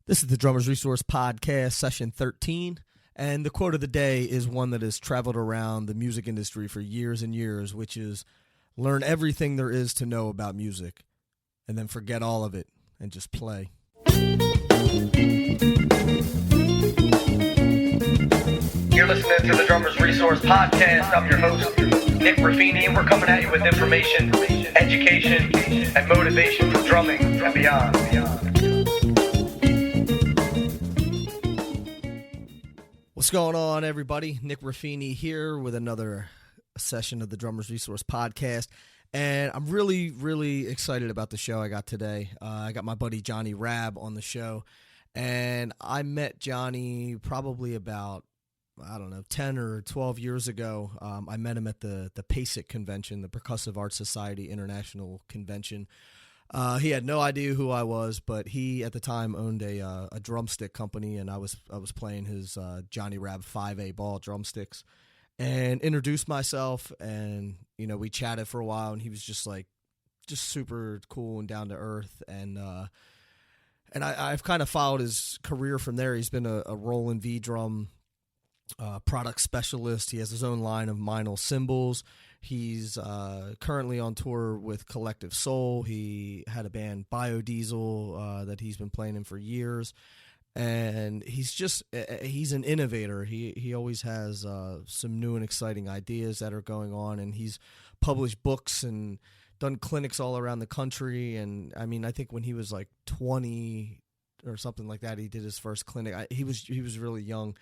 This is the Drummers Resource Podcast, session 13, and the quote of the day is one that has traveled around the music industry for years and years, which is, learn everything there is to know about music, and then forget all of it and just play. You're listening to the Drummers Resource Podcast. I'm your host, Nick Raffini, and we're coming at you with information, education, and motivation for drumming and beyond. What's going on, everybody? Nick Raffini here with another session of the Drummers Resource Podcast, and I'm really excited about the show I got today. I got my buddy Johnny Rabb on the show, and I met Johnny probably about, 10 or 12 years ago. I met him at the PASIC convention, the Percussive Arts Society International Convention. He had no idea who I was, but he at the time owned a drumstick company, and I was playing his Johnny Rabb 5A ball drumsticks, and introduced myself, and we chatted for a while, and he was just super cool and down to earth, and I've kind of followed his career from there. He's been a Roland V drum product specialist. He has his own line of Mienl cymbals. He's currently on tour with Collective Soul. He had a band Biodiesel that he's been playing in for years, and he's an innovator. He always has some new and exciting ideas that are going on, and he's published books and done clinics all around the country. And I mean, I think when he was like 20 or something like that, he did his first clinic. He was really young.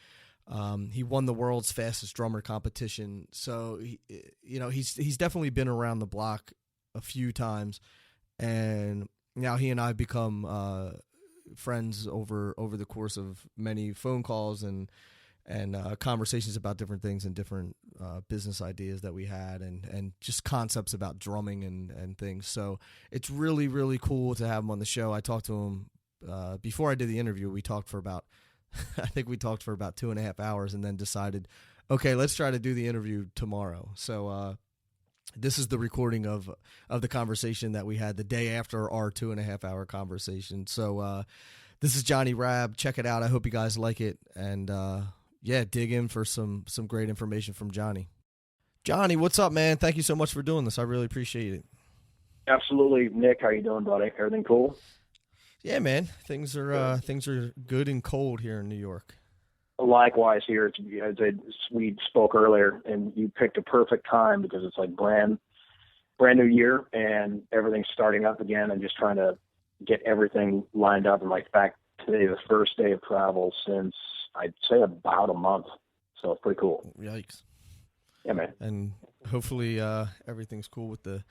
He won the world's fastest drummer competition. So he's definitely been around the block a few times, and now he and I have become friends over the course of many phone calls and conversations about different things and different business ideas that we had, and just concepts about drumming and things. So it's really cool to have him on the show. I talked to him before I did the interview. We talked for about I think we talked for about 2.5 hours, and then decided, okay, let's try to do the interview tomorrow. So this is the recording of the conversation that we had the day after our 2.5 hour conversation. So this is Johnny Rabb. Check it out. I hope you guys like it, and dig in for some great information from Johnny. Johnny, what's up, man? Thank you so much for doing this. I really appreciate it. Absolutely, Nick. How you doing, buddy? Everything cool? Yeah, man. Things are good and cold here in New York. Likewise here. As we spoke earlier, and you picked a perfect time because it's like brand new year, and everything's starting up again, and just trying to get everything lined up. And like, back today, the first day of travel since I'd say about a month. So it's pretty cool. Yikes. Yeah, man. And hopefully everything's cool with the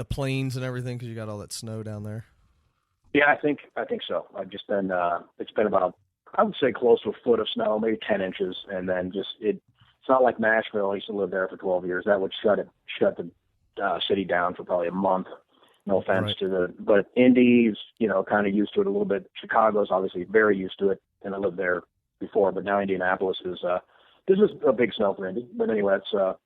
planes and everything, because you got all that snow down there. Yeah, I think so. I've just been, it's been about, I would say, close to a foot of snow, maybe 10 inches. And then it's not like Nashville. I used to live there for 12 years. That would shut the city down for probably a month. No offense to but Indy's, kind of used to it a little bit. Chicago's obviously very used to it, and I lived there before, but now Indianapolis this is a big snow for Indy. But anyway, it's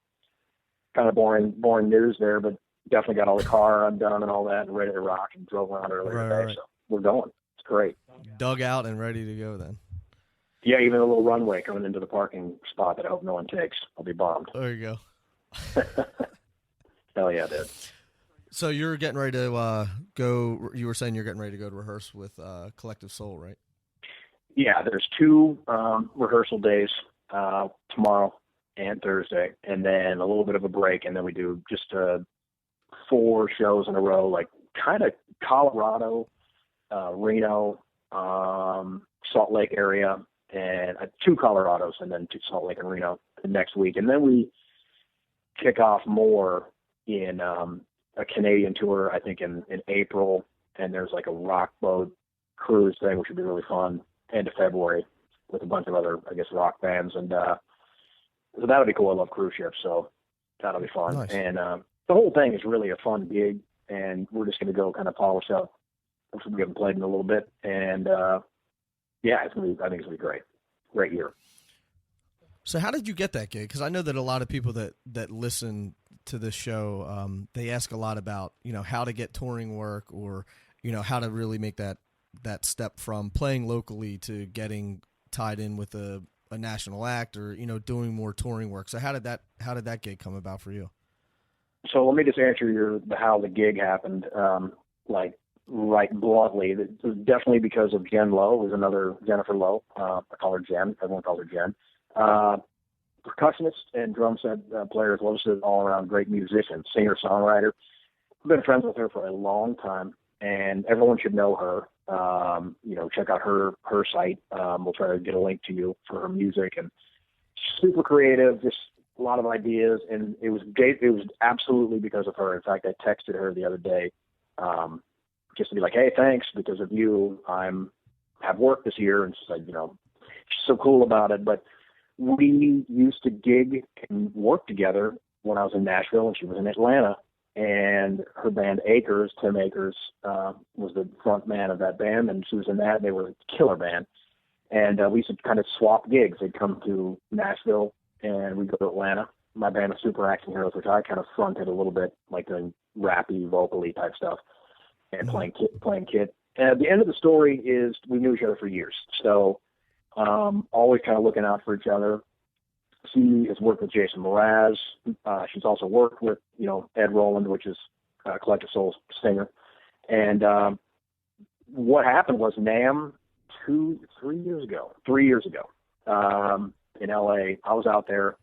kind of boring news there, but definitely got all the car undone and all that and ready to rock, and drove around earlier today. Right. So we're going. It's great. Dug out and ready to go then. Yeah, even a little runway coming into the parking spot that I hope no one takes. I'll be bombed. There you go. Hell yeah, dude. So you're getting ready to go, you were saying you're getting ready to go to rehearse with Collective Soul, right? Yeah, there's 2 rehearsal days, tomorrow and Thursday, and then a little bit of a break, and then we do just 4 shows in a row, like kind of Colorado, Reno, Salt Lake area, and 2 Colorados, and then 2 Salt Lake and Reno the next week. And then we kick off more in a Canadian tour, I think in April, and there's like a rock boat cruise thing, which would be really fun, end of February, with a bunch of other, I guess, rock bands. And so that'll be cool. I love cruise ships, so that'll be fun. Nice. And the whole thing is really a fun gig, and we're just going to go kind of polish up, which we haven't played in a little bit. And I think it's going to be great. Great year. So how did you get that gig? Because I know that a lot of people that listen to this show, they ask a lot about, how to get touring work, or, how to really make that that step from playing locally to getting tied in with a national act, or doing more touring work? So how did that gig come about for you? So let me just answer how the gig happened, like right bluntly. It was definitely because of Jen Lowe, who's another Jennifer Lowe. I call her Jen. Everyone calls her Jen. Percussionist and drum set player, as well as an all-around great musician, singer-songwriter. I've been friends with her for a long time, and everyone should know her. Check out her site. We'll try to get a link to you for her music, and super creative, just a lot of ideas, and it was absolutely because of her. In fact, I texted her the other day just to be like, hey, thanks, because of you, have work this year, and she's like, she's so cool about it. But we used to gig and work together when I was in Nashville and she was in Atlanta, and her band Acres, Tim Akers, was the front man of that band, and she was in that. They were a killer band, and we used to kind of swap gigs. They'd come to Nashville and we'd go to Atlanta. My band was Super Action Heroes, which I kind of fronted a little bit, like doing rappy, vocally type stuff, and playing kit. And at the end of the story is we knew each other for years. So always kind of looking out for each other. She has worked with Jason Mraz. She's also worked with, Ed Roland, which is Collective Soul's singer. And what happened was NAMM 3 years ago, in LA, I was out there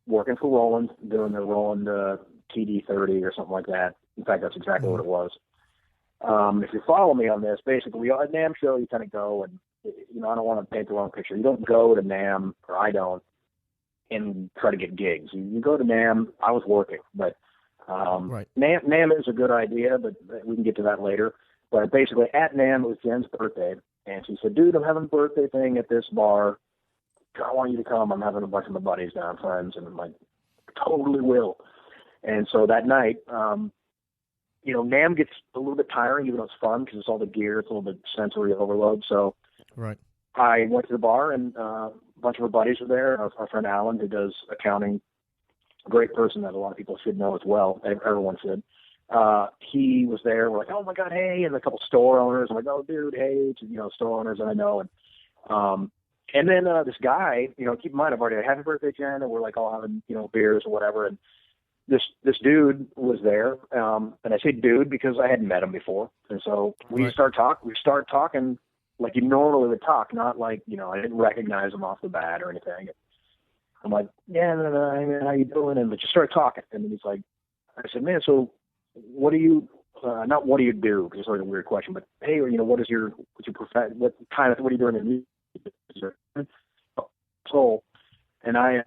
working for Roland, doing the Roland TD30 or something like that. In fact, that's exactly what it was. If you follow me on this, basically, at NAMM show, you kind of go and, I don't want to paint the wrong picture. You don't go to NAMM, or I don't, and try to get gigs. You go to NAMM. I was working, but right. NAMM is a good idea, but we can get to that later. But basically, at NAMM, it was Jen's birthday, and she said, dude, I'm having a birthday thing at this bar. I want you to come. I'm having a bunch of my buddies down, friends, and I'm like, totally will. And so that night, NAMM gets a little bit tiring, even though it's fun because it's all the gear. It's a little bit sensory overload. So right. I went to the bar, and a bunch of our buddies were there. Our friend Alan, who does accounting, great person that a lot of people should know as well. Everyone should. He was there. We're like, oh my God, hey, and a couple store owners. I'm like, oh dude, hey, store owners that I know. And then this guy, keep in mind, I've already had happy birthday, Jen, and we're like all having, beers or whatever. And this dude was there. And I say dude because I hadn't met him before. And so we start talking like you normally would talk, not like, I didn't recognize him off the bat or anything. I'm like, yeah, no, how you doing? And we just started talking. And then he's like, I said, man, so what do you, not what do you do? Because it's sort of a weird question, but hey, what's your profession? What are you doing in music? Soul. And I,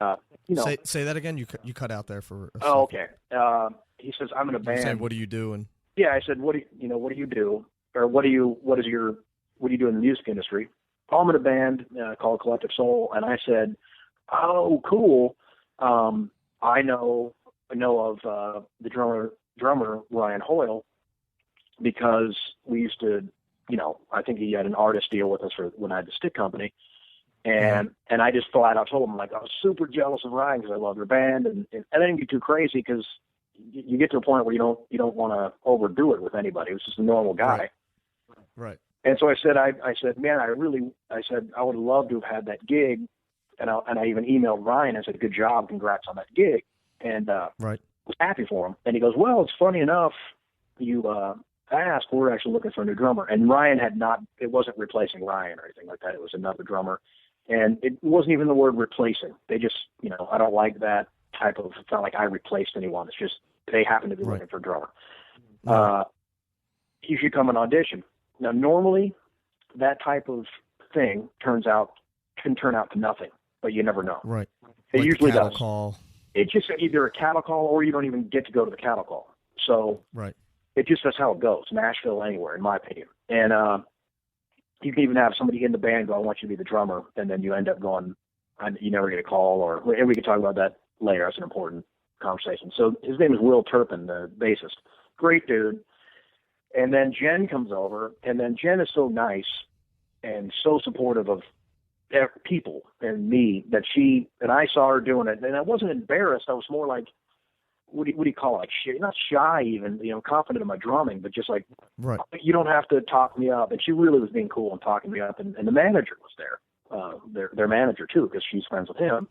say that again. You cut out there for a second. Okay. He says, I'm in a band. You said, what do you do? And yeah, I said, what do you do? Or what do you do in the music industry? Oh, I'm in a band called Collective Soul. And I said, oh, cool. I know of the drummer Ryan Hoyle, because we used to, I think he had an artist deal with us for when I had the stick company. And I just flat out told him, like, I was super jealous of Ryan because I love your band. And I didn't get too crazy because you get to a point where you don't want to overdo it with anybody. It was just a normal guy. Right. And so I said, man, I would love to have had that gig. And I even emailed Ryan and said, good job, congrats on that gig. And was happy for him. And he goes, well, it's funny enough, you asked, we're actually looking for a new drummer. And Ryan it wasn't replacing Ryan or anything like that. It was another drummer. And it wasn't even the word replacing. They just, I don't like that type of, it's not like I replaced anyone. It's just they happen to be looking for a drummer. You should come and audition. Now, normally that type of thing can turn out to nothing, but you never know. Right. It like usually cattle does. Call. It's just either a cattle call or you don't even get to go to the cattle call. So that's how it goes. Nashville, anywhere, in my opinion. And you can even have somebody in the band go, I want you to be the drummer, and then you end up going, you never get a call, and we can talk about that later. That's an important conversation. So his name is Will Turpin, the bassist. Great dude. And then Jen comes over, and then Jen is so nice and so supportive of people and me that I saw her doing it, and I wasn't embarrassed. I was more like, what do you call it? Like not shy even, confident in my drumming, but just like, Right. You don't have to talk me up. And she really was being cool and talking me up. And the manager was there, their manager too, because she's friends with him.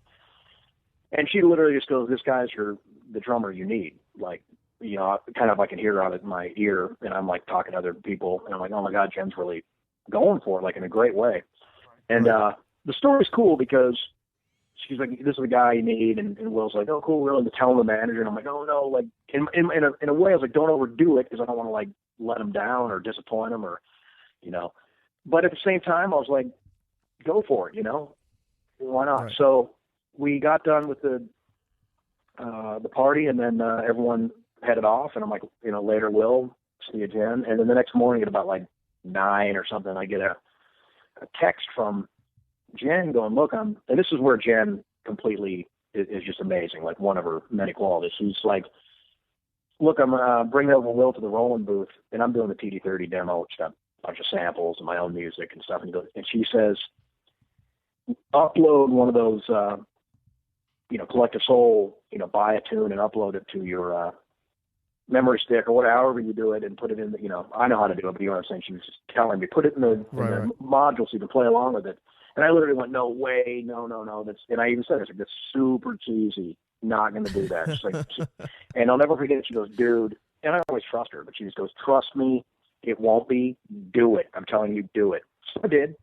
And she literally just goes, "This guy's the drummer you need." Like, kind of I can hear out of my ear, and I'm like talking to other people, and I'm like, "Oh my God, Jen's really going for it, like in a great way." And the story's cool because she's like, "This is the guy you need," and Will's like, "Oh, cool, really?" To tell the manager, and I'm like, "Oh no," like in a way, I was like, "Don't overdo it," because I don't want to like let him down or disappoint him or, But at the same time, I was like, "Go for it," why not? Right. So we got done with the party, and then everyone headed off, and I'm like, later, Will, see you, Jen. And then the next morning at about like 9 or something, I get a text from Jen going, "Look, and this is where Jen completely is just amazing, like one of her many qualities. She's like, "Look, I'm bringing over Will to the Roland booth, and I'm doing the TD30 demo, which got a bunch of samples and my own music and stuff." And she says, "Upload one of those, Collective Soul, buy a tune and upload it to your memory stick or whatever, however you do it, and put it in the, I know how to do it, but you know what I'm saying?" She was just telling me, "Put it in the module so you can play along with it." And I literally went, "No way, no. And I even said, "It's like, that's super cheesy. Not going to do that." She's like, and I'll never forget it. She goes, "Dude," and I always trust her, but she just goes, "Trust me, it won't be. Do it. I'm telling you, do it." So I did.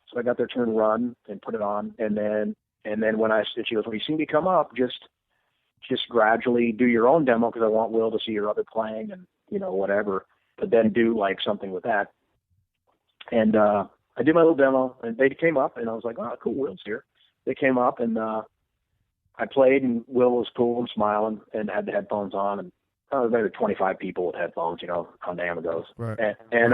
So I got their tune Run and put it on. And then she goes, "When you see me come up, just gradually do your own demo, because I want Will to see your other playing and, whatever, but then do like something with that." And, I did my little demo, and they came up, and I was like, "Oh, cool, Will's here." They came up, and I played, and Will was cool and smiling and had the headphones on, and maybe 25 people with headphones, how damn it goes. Right. And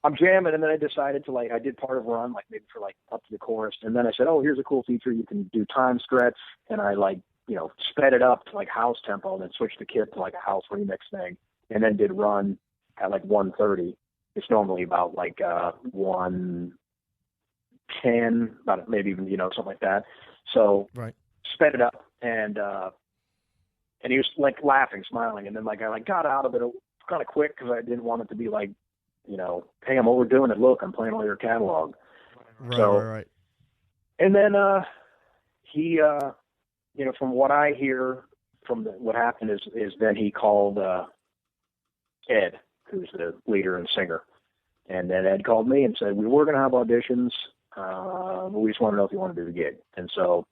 I'm jamming, and then I decided to, I did part of Run, like maybe for like up to the chorus, and then I said, "Oh, here's a cool feature. You can do time stretch," and I sped it up to like house tempo, and then switched the kit to like a house remix thing, and then did Run at like 1:30. It's normally about like 1:10, about maybe even something like that. So sped it up, and he was like laughing, smiling, and then like I got out of it kind of quick because I didn't want it to be like, "Hey, I'm overdoing it. Look, I'm playing all your catalog." Right. And then he, from what I hear from what happened is then he called Ed, who's the leader and singer. And then Ed called me and said, "We were going to have auditions, but we just want to know if you want to do the gig." And so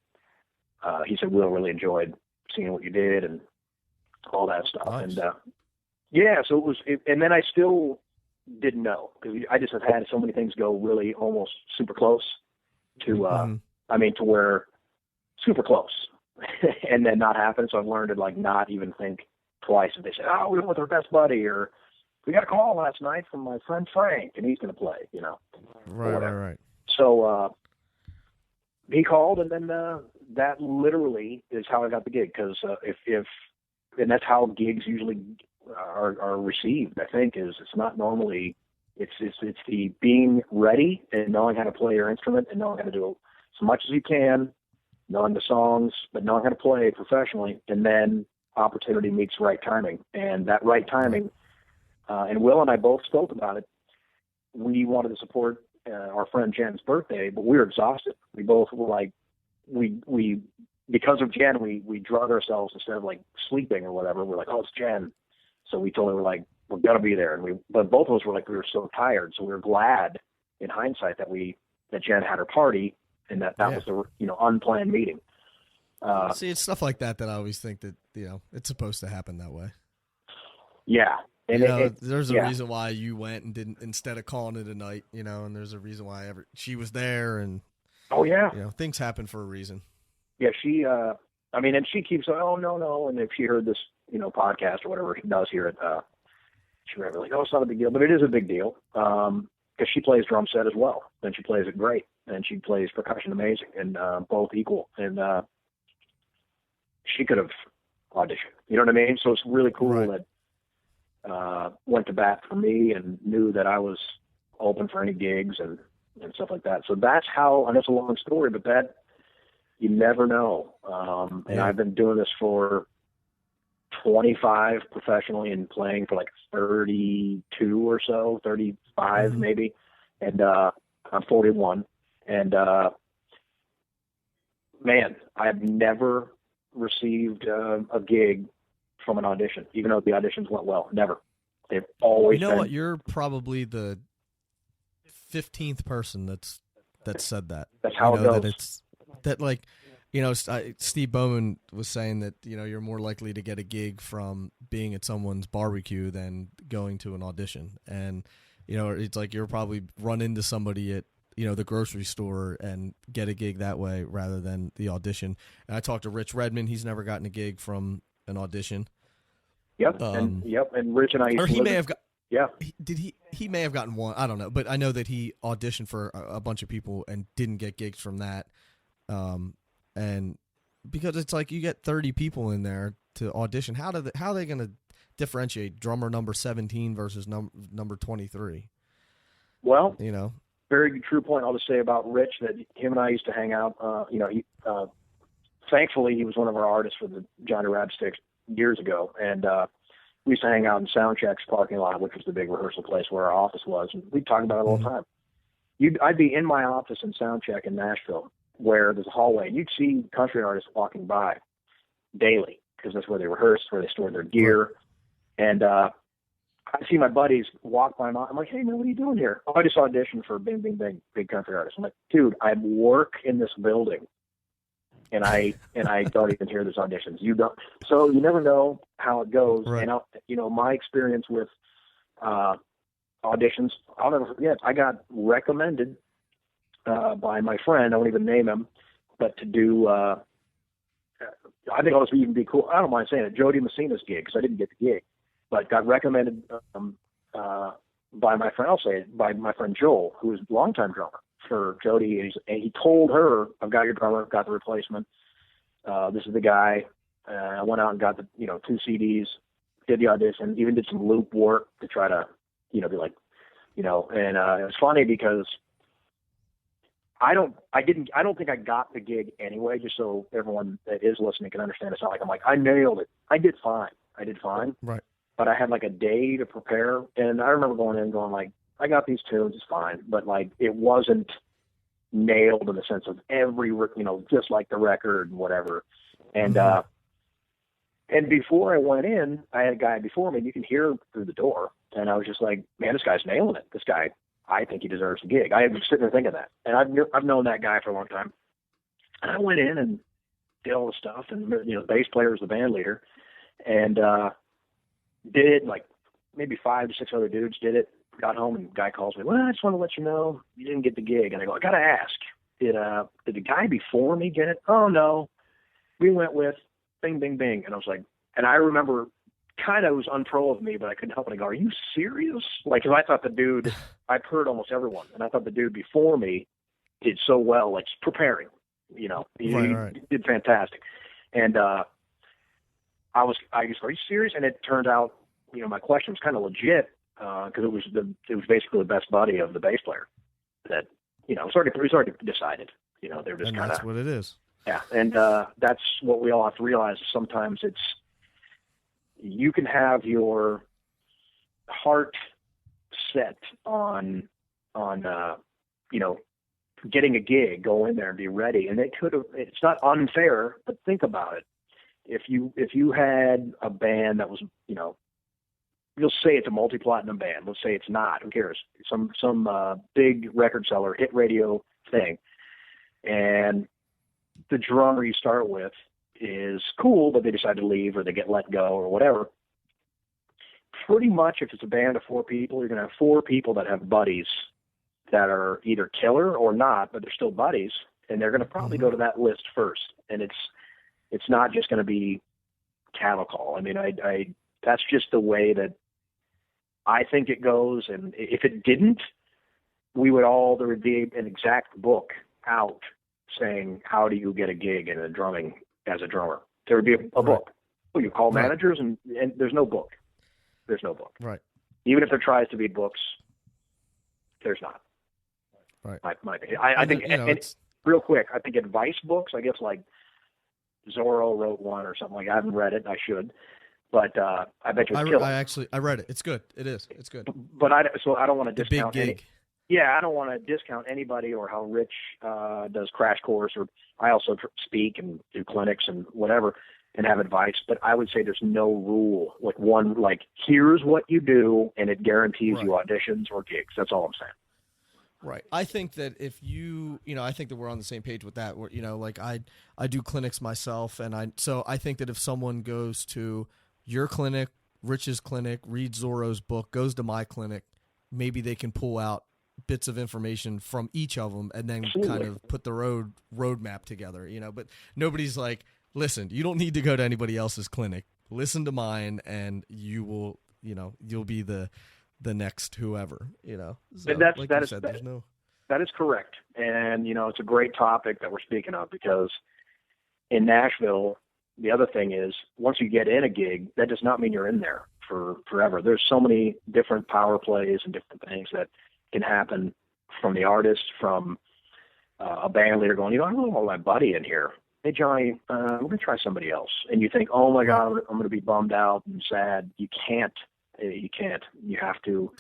he said, "Will really enjoyed seeing what you did," and all that stuff. Nice. And so it was, and then I still didn't know, because I just have had so many things go really almost super close to, to where super close and then not happen. So I've learned to like not even think twice if they say, "Oh, we went with our best buddy," or "We got a call last night from my friend Frank and he's going to play," Right. So he called, and then that literally is how I got the gig, because and that's how gigs usually are received, I think, is it's not normally, it's the being ready and knowing how to play your instrument and knowing how to do as much as you can, knowing the songs, but knowing how to play professionally, and then opportunity meets right timing. And that right timing, and Will and I both spoke about it. We wanted to support our friend Jen's birthday, but we were exhausted. We both were like, we because of Jen, we drug ourselves instead of like sleeping or whatever. We're like, "Oh, it's Jen." So we told her, we're like, "We're going to be there." But both of us were like, we were so tired. So we were glad in hindsight that Jen had her party, and that was the, unplanned meeting. See, it's stuff like that I always think that, it's supposed to happen that way. Yeah. And there's a reason why you went and didn't, instead of calling it a night, and there's a reason why she was there, and things happen for a reason. Yeah, she, and she keeps saying, "Oh, no," and if she heard this, podcast or whatever she does hear it, she would be like, "Oh, it's not a big deal," but it is a big deal, because she plays drum set as well, and she plays it great, and she plays percussion amazing, and both equal, and she could have auditioned, you know what I mean? So it's really cool that went to bat for me and knew that I was open for any gigs and stuff like that. So that's how, and it's a long story, but that you never know. And I've been doing this for 25 professionally and playing for like 32 or so, 35 maybe. And I'm 41. And man, I've never received a gig from an audition, even though the auditions went well. Never. They've always been. What? You're probably the 15th person that said that. That's how it goes. Steve Bowman was saying that, you're more likely to get a gig from being at someone's barbecue than going to an audition. And, it's like you'll probably run into somebody at, the grocery store and get a gig that way rather than the audition. And I talked to Rich Redmond. He's never gotten a gig from an audition. Yep. And Rich and I used or to he may have got. Yeah. He may have gotten one. I don't know, but I know that he auditioned for a bunch of people and didn't get gigs from that. And because it's like you get 30 people in there to audition, how are they going to differentiate drummer number 17 versus number 23? Well, very true point. I'll just say about Rich that him and I used to hang out. Thankfully, he was one of our artists for the Johnny Rabb Drumsticks years ago, and we used to hang out in Soundcheck's parking lot, which was the big rehearsal place where our office was, and we'd talk about it all the time. I'd be in my office in Soundcheck in Nashville, where there's a hallway. You'd see country artists walking by daily because that's where they rehearsed, where they stored their gear. And I see my buddies walk by. I'm like, hey, man, what are you doing here? Oh, I just auditioned for Bing, Bing, Bing, big country artist. I'm like, dude, I work in this building, and I don't even hear these auditions. You don't. So you never know how it goes. Right. And my experience with auditions, I'll never forget. I got recommended by my friend, I won't even name him, but to do, I think it'll even be cool. I don't mind saying it, Jody Messina's gig, because I didn't get the gig, but got recommended by my friend, I'll say it, by my friend Joel, who is a longtime drummer for Jody. And he told her, I've got your drummer, got the replacement. This is the guy. I went out and got the, 2 CDs, did the audition, even did some loop work to try to, be like, and it was funny because I don't think I got the gig anyway, just so everyone that is listening can understand. It's not like I'm like, I nailed it. I did fine. Right. But I had like a day to prepare. And I remember going in and going like, I got these tunes, it's fine. But like, it wasn't nailed in the sense of every, just like the record and whatever. And, and before I went in, I had a guy before me, and you can hear through the door. And I was just like, man, this guy's nailing it. This guy, I think he deserves a gig. I was sitting there thinking that. And I've known that guy for a long time. And I went in and did all the stuff. And, the bass player was the band leader. And did it, like maybe 5 to 6 other dudes did it. Got home and the guy calls me, well, I just want to let you know you didn't get the gig. And I go, I got to ask, did the guy before me get it? Oh, no. We went with Bing, Bing, Bing. And I was like, and I remember kind of was unpro of me, but I couldn't help it. I go, are you serious? Like, 'cause I thought the dude, I've heard almost everyone, and I thought the dude before me did so well, like preparing, he did fantastic. And I just, are you serious? And it turned out, my question was kind of legit, because it was basically the best buddy of the bass player that, it was already decided, they were just kind of. That's what it is. Yeah. And that's what we all have to realize. Sometimes you can have your heart set on getting a gig, go in there and be ready. And it's not unfair, but think about it. If you had a band that was, you'll say it's a multi-platinum band. Let's say it's not. Who cares? Some big record seller, hit radio thing. And the drummer you start with is cool, but they decide to leave or they get let go or whatever. Pretty much if it's a band of 4 people, you're going to have 4 people that have buddies that are either killer or not, but they're still buddies. And they're going to probably go to that list first. And it's not just going to be cattle call. I mean, that's just the way that I think it goes. And if it didn't, there would be an exact book out saying, how do you get a gig in a drumming as a drummer? There would be a book. Well, you call managers and there's no book. There's no book. Right. Even if there tries to be books, there's not. Right. My opinion. I think, real quick, I think advice books, I guess like Zorro wrote one or something like that. I haven't read it. I should. But I bet you it's killer. I read it. It's good. It is. It's good. But I don't want to discount big gig. I don't want to discount anybody or how Rich does Crash Course, or I also speak and do clinics and whatever and have advice. But I would say there's no rule, like here's what you do and it guarantees you auditions or gigs. That's all I'm saying. Right. I think that if I think that we're on the same page with that. Where, like I do clinics myself, and so I think that if someone goes to your clinic, Rich's clinic, reads Zorro's book, goes to my clinic, maybe they can pull out bits of information from each of them and then kind of put the roadmap together, but nobody's like, listen, you don't need to go to anybody else's clinic. Listen to mine and you will, you'll be the next whoever, So, that is correct. And, it's a great topic that we're speaking of, because in Nashville, the other thing is once you get in a gig, that does not mean you're in there for forever. There's so many different power plays and different things that can happen from the artist, from a band leader going, I don't want my buddy in here. Hey, Johnny, we're going to try somebody else. And you think, oh, my God, I'm going to be bummed out and sad. You can't. You have to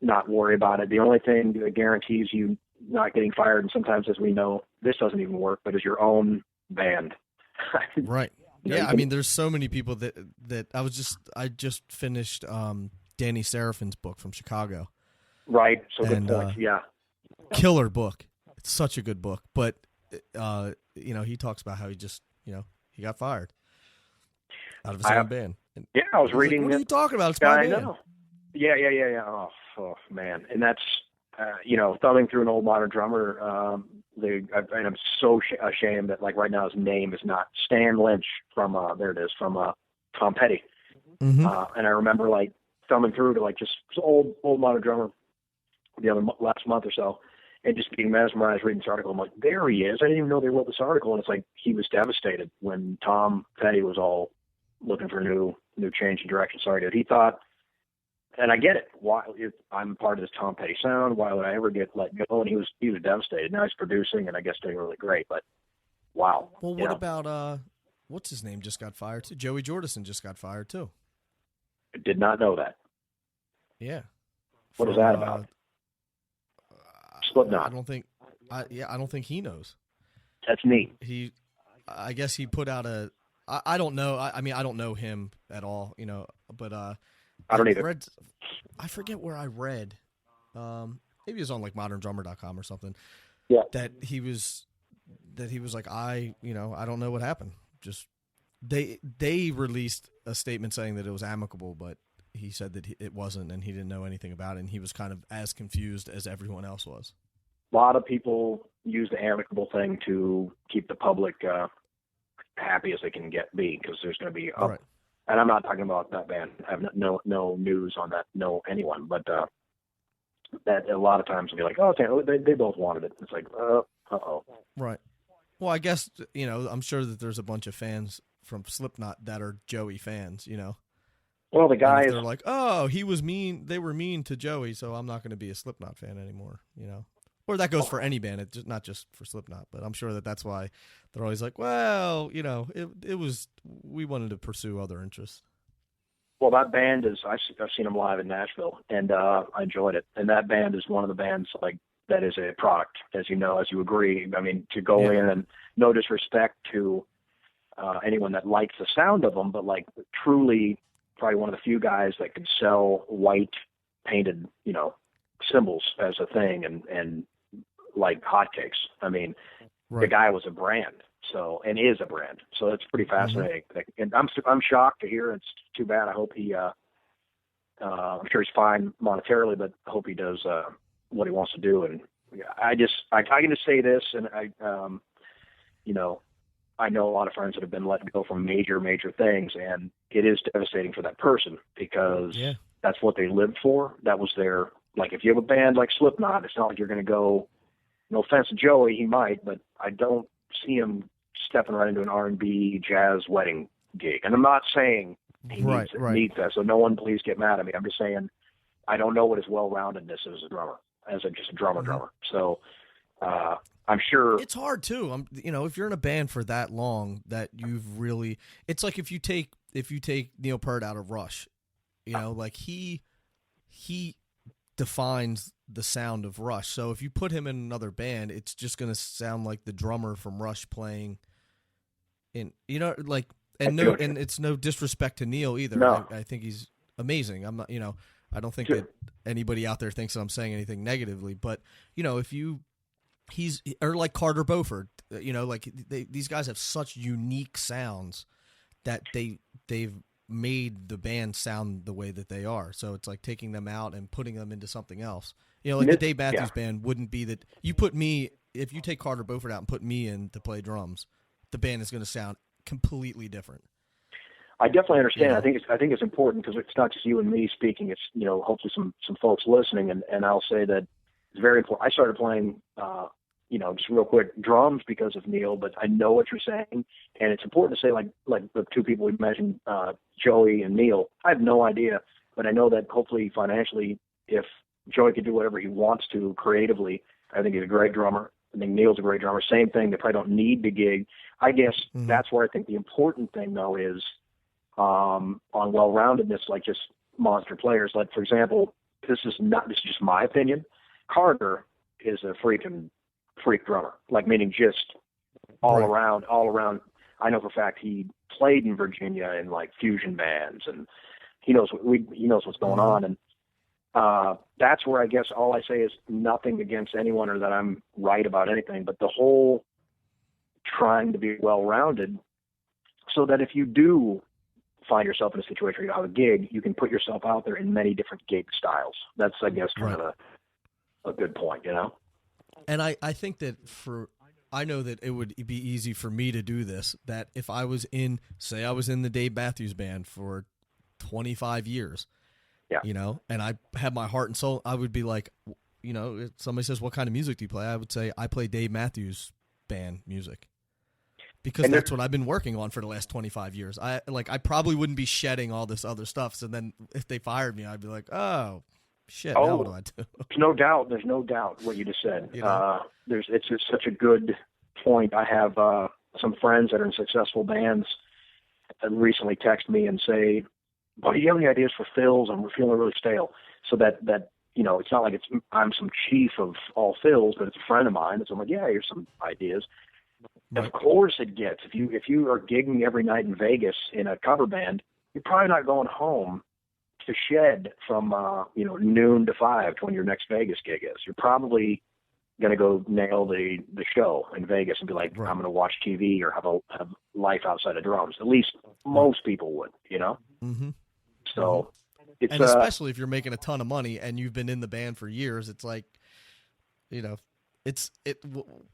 not worry about it. The only thing that guarantees you not getting fired, and sometimes, as we know, this doesn't even work, but is your own band. Right. Yeah, I mean, there's so many people that I just finished Danny Seraphine's book from Chicago. Right. So good point. Yeah. Killer book. It's such a good book. But, he talks about how he just, he got fired out of his own band. And I was reading. Like, what are you talking about? It's my band. I know. Yeah. Oh, man. And that's, thumbing through an old modern drummer. And I'm so ashamed that, like, right now his name is not Stan Lynch from Tom Petty. Mm-hmm. And I remember, like, thumbing through to, like, just old modern drummer last month or so, and just being mesmerized reading this article. I'm like, there he is. I didn't even know they wrote this article. And it's like he was devastated when Tom Petty was all looking for new change in direction. Sorry, dude. He thought, and I get it. Why? If I'm part of this Tom Petty sound, why would I ever get let go? And he was devastated. Now he's producing, and I guess doing really great. But wow. Well, what about what's his name? Just got fired too. Joey Jordison just got fired too. I did not know that. Yeah. What is that about? Slipknot. I don't think he knows. That's neat. I guess he put out I don't know. I mean, I don't know him at all, but I don't either. I forget where I read. Maybe it was on like moderndrummer.com or something. Yeah. That he was like, I don't know what happened. Just they released a statement saying that it was amicable, but he said that it wasn't, and he didn't know anything about it, and he was kind of as confused as everyone else was. A lot of people use the amicable thing to keep the public happy as they can be, because there's going to be right. And I'm not talking about that band. I have no news on that, anyone, but that a lot of times will be like, oh, okay, they both wanted it. It's like, uh-oh. Right. Well, I guess, I'm sure that there's a bunch of fans from Slipknot that are Joey fans, Well, the guys, they're like, oh, he was mean. They were mean to Joey, so I'm not going to be a Slipknot fan anymore, Or that goes for any band, not just for Slipknot. But I'm sure that's why they're always like, well, it was, we wanted to pursue other interests. Well, that band is, I've seen them live in Nashville, and I enjoyed it. And that band is one of the bands, like, that is a product, as you know, as you agree. I mean, to go in, and no disrespect to anyone that likes the sound of them, but, like, truly probably one of the few guys that could sell white painted, cymbals as a thing and like hotcakes. I mean, The guy was a brand, and is a brand. So it's pretty fascinating. Mm-hmm. And I'm shocked to hear. It's too bad. I hope he, I'm sure he's fine monetarily, but I hope he does what he wants to do. And I can just say this, and I know a lot of friends that have been let go from major, major things, and it is devastating for that person, because that's what they lived for. That was their, like, if you have a band like Slipknot, it's not like you're going to go, no offense to Joey, he might, but I don't see him stepping right into an R&B jazz wedding gig. And I'm not saying he needs that, so no one please get mad at me. I'm just saying I don't know what his well-roundedness is as a drummer, just a drummer. So I'm sure it's hard too. If you're in a band for that long, that you've really, it's like if you take if you take Neil Peart out of Rush, like he defines the sound of Rush. So if you put him in another band, it's just going to sound like the drummer from Rush playing and it's no disrespect to Neil either. No. I think he's amazing. I'm not, I don't think that anybody out there thinks that I'm saying anything negatively, but he's like Carter Beauford, these guys have such unique sounds that they've made the band sound the way that they are. So it's like taking them out and putting them into something else. The Dave Matthews Band wouldn't be that if you take Carter Beauford out and put me in to play drums, the band is going to sound completely different. I definitely understand. I think it's important because it's not just you and me speaking. It's hopefully some folks listening, and I'll say that it's very important. I started playing, just real quick, drums because of Neil, but I know what you're saying, and it's important to say like the two people we mentioned, Joey and Neil. I have no idea, but I know that hopefully financially, if Joey could do whatever he wants to creatively, I think he's a great drummer. I think Neil's a great drummer. Same thing. They probably don't need to gig. I guess that's where I think the important thing though is. On well-roundedness, like just monster players. Like, for example, this is just my opinion. Carter is a freak drummer, like meaning just all around. I know for a fact he played in Virginia in like fusion bands, and he knows what's going on. And that's where I guess all I say is nothing against anyone or that I'm right about anything, but the whole trying to be well-rounded so that if you do find yourself in a situation where you have a gig, you can put yourself out there in many different gig styles. That's, I guess, kind of a good point, And I think that I know that it would be easy for me to do this, that if I was in the Dave Matthews Band for 25 years, and I had my heart and soul, I would be like, if somebody says, what kind of music do you play? I would say, I play Dave Matthews Band music. Because that's what I've been working on for the last 25 years. I probably wouldn't be shedding all this other stuff. So then if they fired me, I'd be like, oh, shit, now what do I do? There's no doubt what you just said. It's just such a good point. I have some friends that are in successful bands that recently text me and say, buddy, do you have any ideas for fills? We're feeling really stale. So that it's not like I'm some chief of all fills, but it's a friend of mine. And so I'm like, yeah, here's some ideas. Of course it gets. If you are gigging every night in Vegas in a cover band, you're probably not going home to shed from noon to 5 when your next Vegas gig is. You're probably going to go nail the show in Vegas and be like, I'm going to watch TV or have life outside of drums. At least most people would, Mm-hmm. So it's and especially if you're making a ton of money and you've been in the band for years, it's like, it's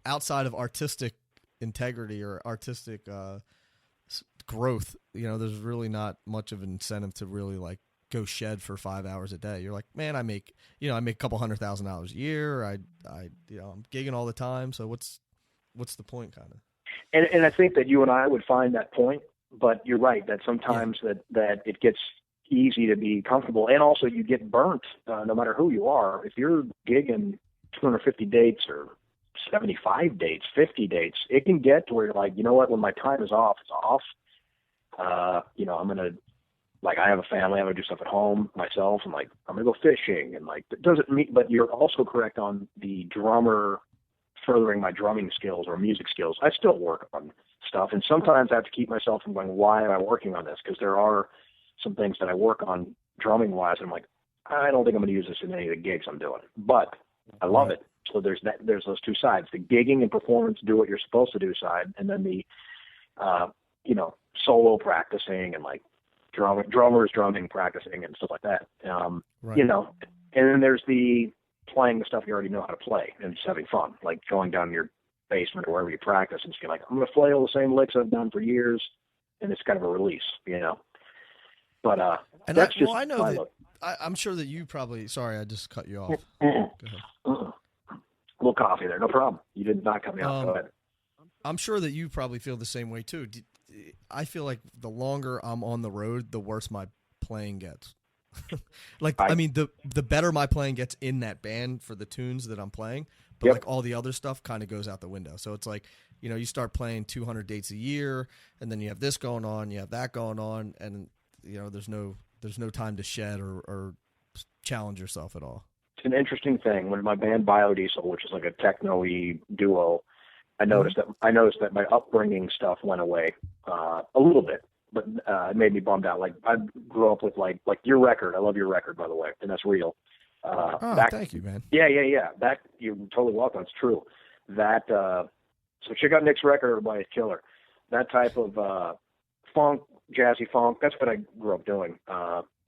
outside of artistic integrity or artistic growth, there's really not much of an incentive to really like go shed for 5 hours a day. You're like, man, I make a couple $100,000 a year. I'm gigging all the time. So what's the point, kind of? And I think that you and I would find that point, but you're right that sometimes that it gets easy to be comfortable, and also you get burnt no matter who you are. If you're gigging 250 dates or 75 dates, 50 dates, it can get to where you're like, when my time is off, it's off. I'm going to, I have a family, I'm going to do stuff at home myself, and I'm going to go fishing, and it doesn't mean, but you're also correct on the drummer furthering my drumming skills or music skills. I still work on stuff, and sometimes I have to keep myself from going, why am I working on this? Because there are some things that I work on drumming wise, and I'm like, I don't think I'm going to use this in any of the gigs I'm doing, but I love it. So there's those two sides, the gigging and performance, do what you're supposed to do side, and then the, solo practicing and drummers drumming, practicing and stuff like that. And then there's the playing the stuff you already know how to play and just having fun, like going down in your basement or wherever you practice and just being like, I'm going to play all the same licks I've done for years. And it's kind of a release, but, and that's just, I know that I'm sure that you probably, sorry, I just cut you off. Go ahead. A little coffee there, no problem. You did not cut me off. Go ahead. I'm sure that you probably feel the same way too. I feel like the longer I'm on the road, the worse my playing gets. The better my playing gets in that band for the tunes that I'm playing, but Yep. like all the other stuff kind of goes out the window. So it's like, you start playing 200 dates a year, and then you have this going on, you have that going on, and there's no time to shed or challenge yourself at all. It's an interesting thing. When my band Biodiesel, which is like a techno-y duo, I noticed that my upbringing stuff went away a little bit, but it made me bummed out. Like I grew up with like your record. I love your record, by the way, and that's real. Thank you, man. Yeah. That you're totally welcome. It's true. That so check out Nick's record, everybody. It's killer. That type of funk, jazzy funk. That's what I grew up doing.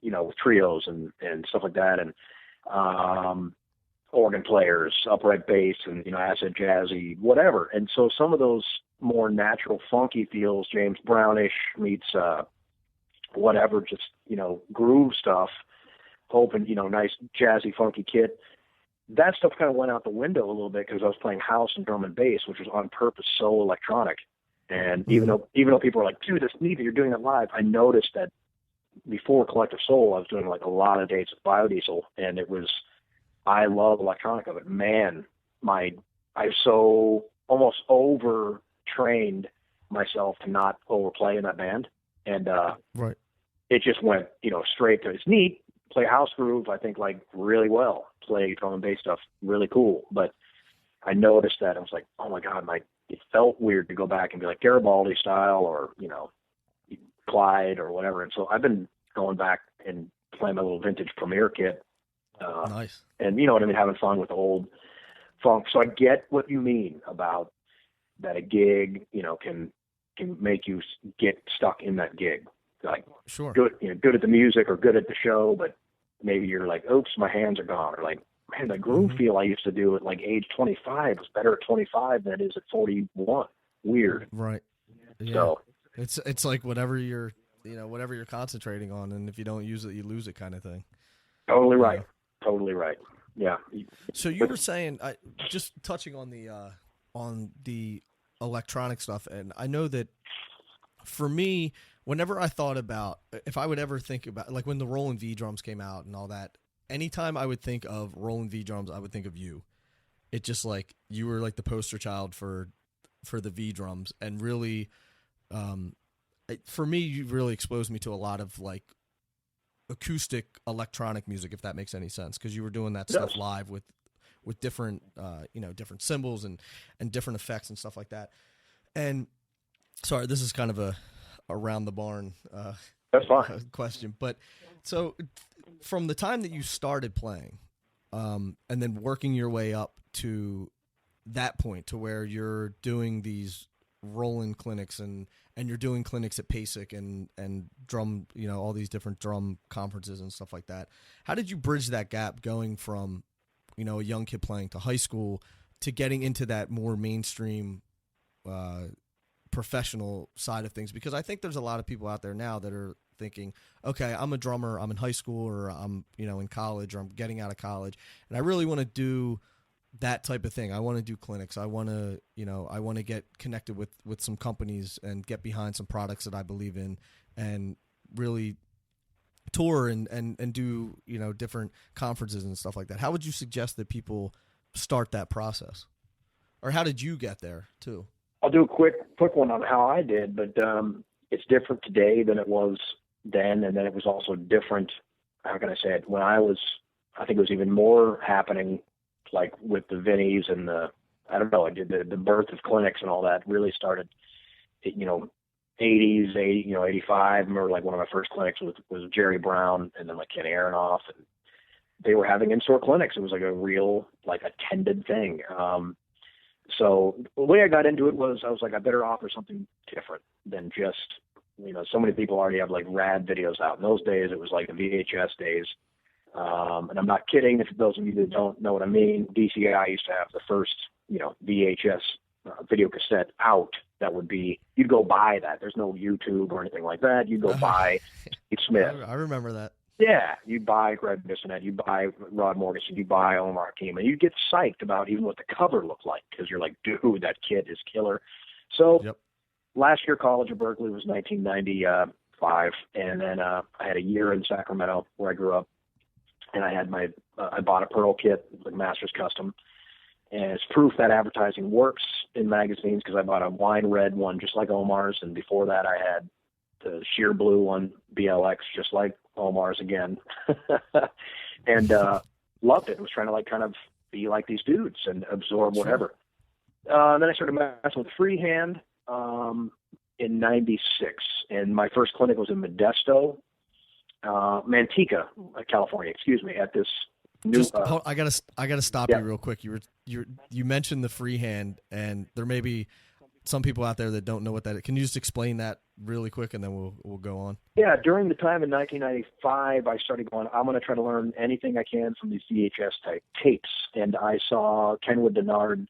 With trios and stuff like that, and organ players, upright bass, and acid jazzy, whatever. And so some of those more natural funky feels, James Brownish meets whatever, just groove stuff, hoping nice jazzy funky kit. That stuff kind of went out the window a little bit because I was playing house and drum and bass, which was on purpose so electronic. And even though people are like, dude, that's neat that you're doing that live, I noticed that before Collective Soul, I was doing like a lot of dates with Biodiesel, and I love electronic of it. Man, I so almost overtrained myself to not overplay in that band. And right. It just went, straight to, it's neat, play house groove, I think, like really well, play drum and bass stuff, really cool. But I noticed that I was like, oh my God, it felt weird to go back and be like Garibaldi style or, Clyde or whatever. And so I've been going back and playing my little vintage Premier kit. Nice. And you know what I mean, having fun with the old funk. So I get what you mean about that a gig, can make you get stuck in that gig. Like sure. Good at the music or good at the show, but maybe you're like, oops, my hands are gone. Or like, man, the groove feel I used to do at like age 25 was better at 25 than it is at 41. Weird. Right. Yeah. So it's like whatever you're concentrating on, and if you don't use it, you lose it, kind of thing. Totally right. Yeah. Totally right. Yeah. So you were saying, just touching on the electronic stuff, and I know that for me, whenever I thought about, if I would ever think about, like when the Roland V drums came out and all that, anytime I would think of Roland V drums, I would think of you. It just like, you were like the poster child for the V drums, and really, for me, you really exposed me to a lot of like acoustic electronic music, if that makes any sense, because you were doing that stuff live with different different cymbals and different effects and stuff like that. And sorry, this is kind of a around the barn that's fine question, but so from the time that you started playing and then working your way up to that point to where you're doing these Roland clinics and you're doing clinics at PASIC and drum, all these different drum conferences and stuff like that. How did you bridge that gap going from, a young kid playing to high school to getting into that more mainstream professional side of things? Because I think there's a lot of people out there now that are thinking, okay, I'm a drummer, I'm in high school, or I'm, in college, or I'm getting out of college, and I really want to do that type of thing. I want to do clinics. I want to, get connected with some companies and get behind some products that I believe in, and really tour and do, different conferences and stuff like that. How would you suggest that people start that process? Or how did you get there too? I'll do a quick one on how I did, but it's different today than it was then. And then it was also different. How can I say it? When I think it was even more happening, like with the Vinnies and I did the birth of clinics and all that really started, 80s, 85. I remember like one of my first clinics was Jerry Brown and then like Ken Aronoff, and they were having in-store clinics. It was like a real, like attended thing. So the way I got into it was I was like, I better offer something different than just, so many people already have like rad videos out. In those days, it was like the VHS days. And I'm not kidding. If those of you that don't know what I mean, DCI used to have the first, VHS video cassette out. That would be, you'd go buy that. There's no YouTube or anything like that. You'd go buy Steve Smith. I remember that. Yeah, you'd buy Greg Bissonette, you'd buy Rod Morgensen, you'd buy Omar Hakim, and you'd get psyched about even what the cover looked like, because you're like, dude, that kid is killer. So last year, College of Berkeley was 1995, and then I had a year in Sacramento where I grew up, and I had I bought a Pearl kit, like Masters Custom, And it's proof that advertising works in magazines because I bought a wine red one just like Omar's, and before that I had the sheer blue one, BLX, just like Omar's again. And loved it. I was trying to like kind of be like these dudes and absorb whatever. Then I started messing with freehand in 96, and my first clinic was in Manteca, California, excuse me, at this new... I gotta stop you real quick. You mentioned the freehand, and there may be some people out there that don't know what that is. Can you just explain that really quick, and then we'll go on? Yeah, during the time in 1995, I started going, I'm going to try to learn anything I can from these VHS type tapes, and I saw Kenwood Denard,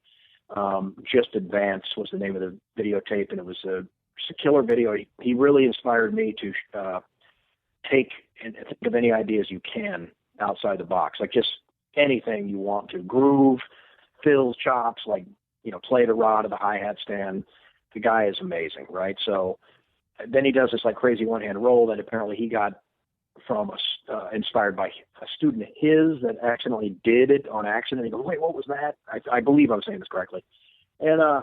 Just Advance was the name of the videotape, and it was a killer video. He really inspired me to take and think of any ideas you can outside the box, like just anything you want to. Groove, fills, chops, like, play the rod of the hi-hat stand. The guy is amazing, right? So then he does this like crazy one-hand roll that apparently he got from inspired by a student of his that accidentally did it on accident. He goes, wait, what was that? I believe I'm saying this correctly. And I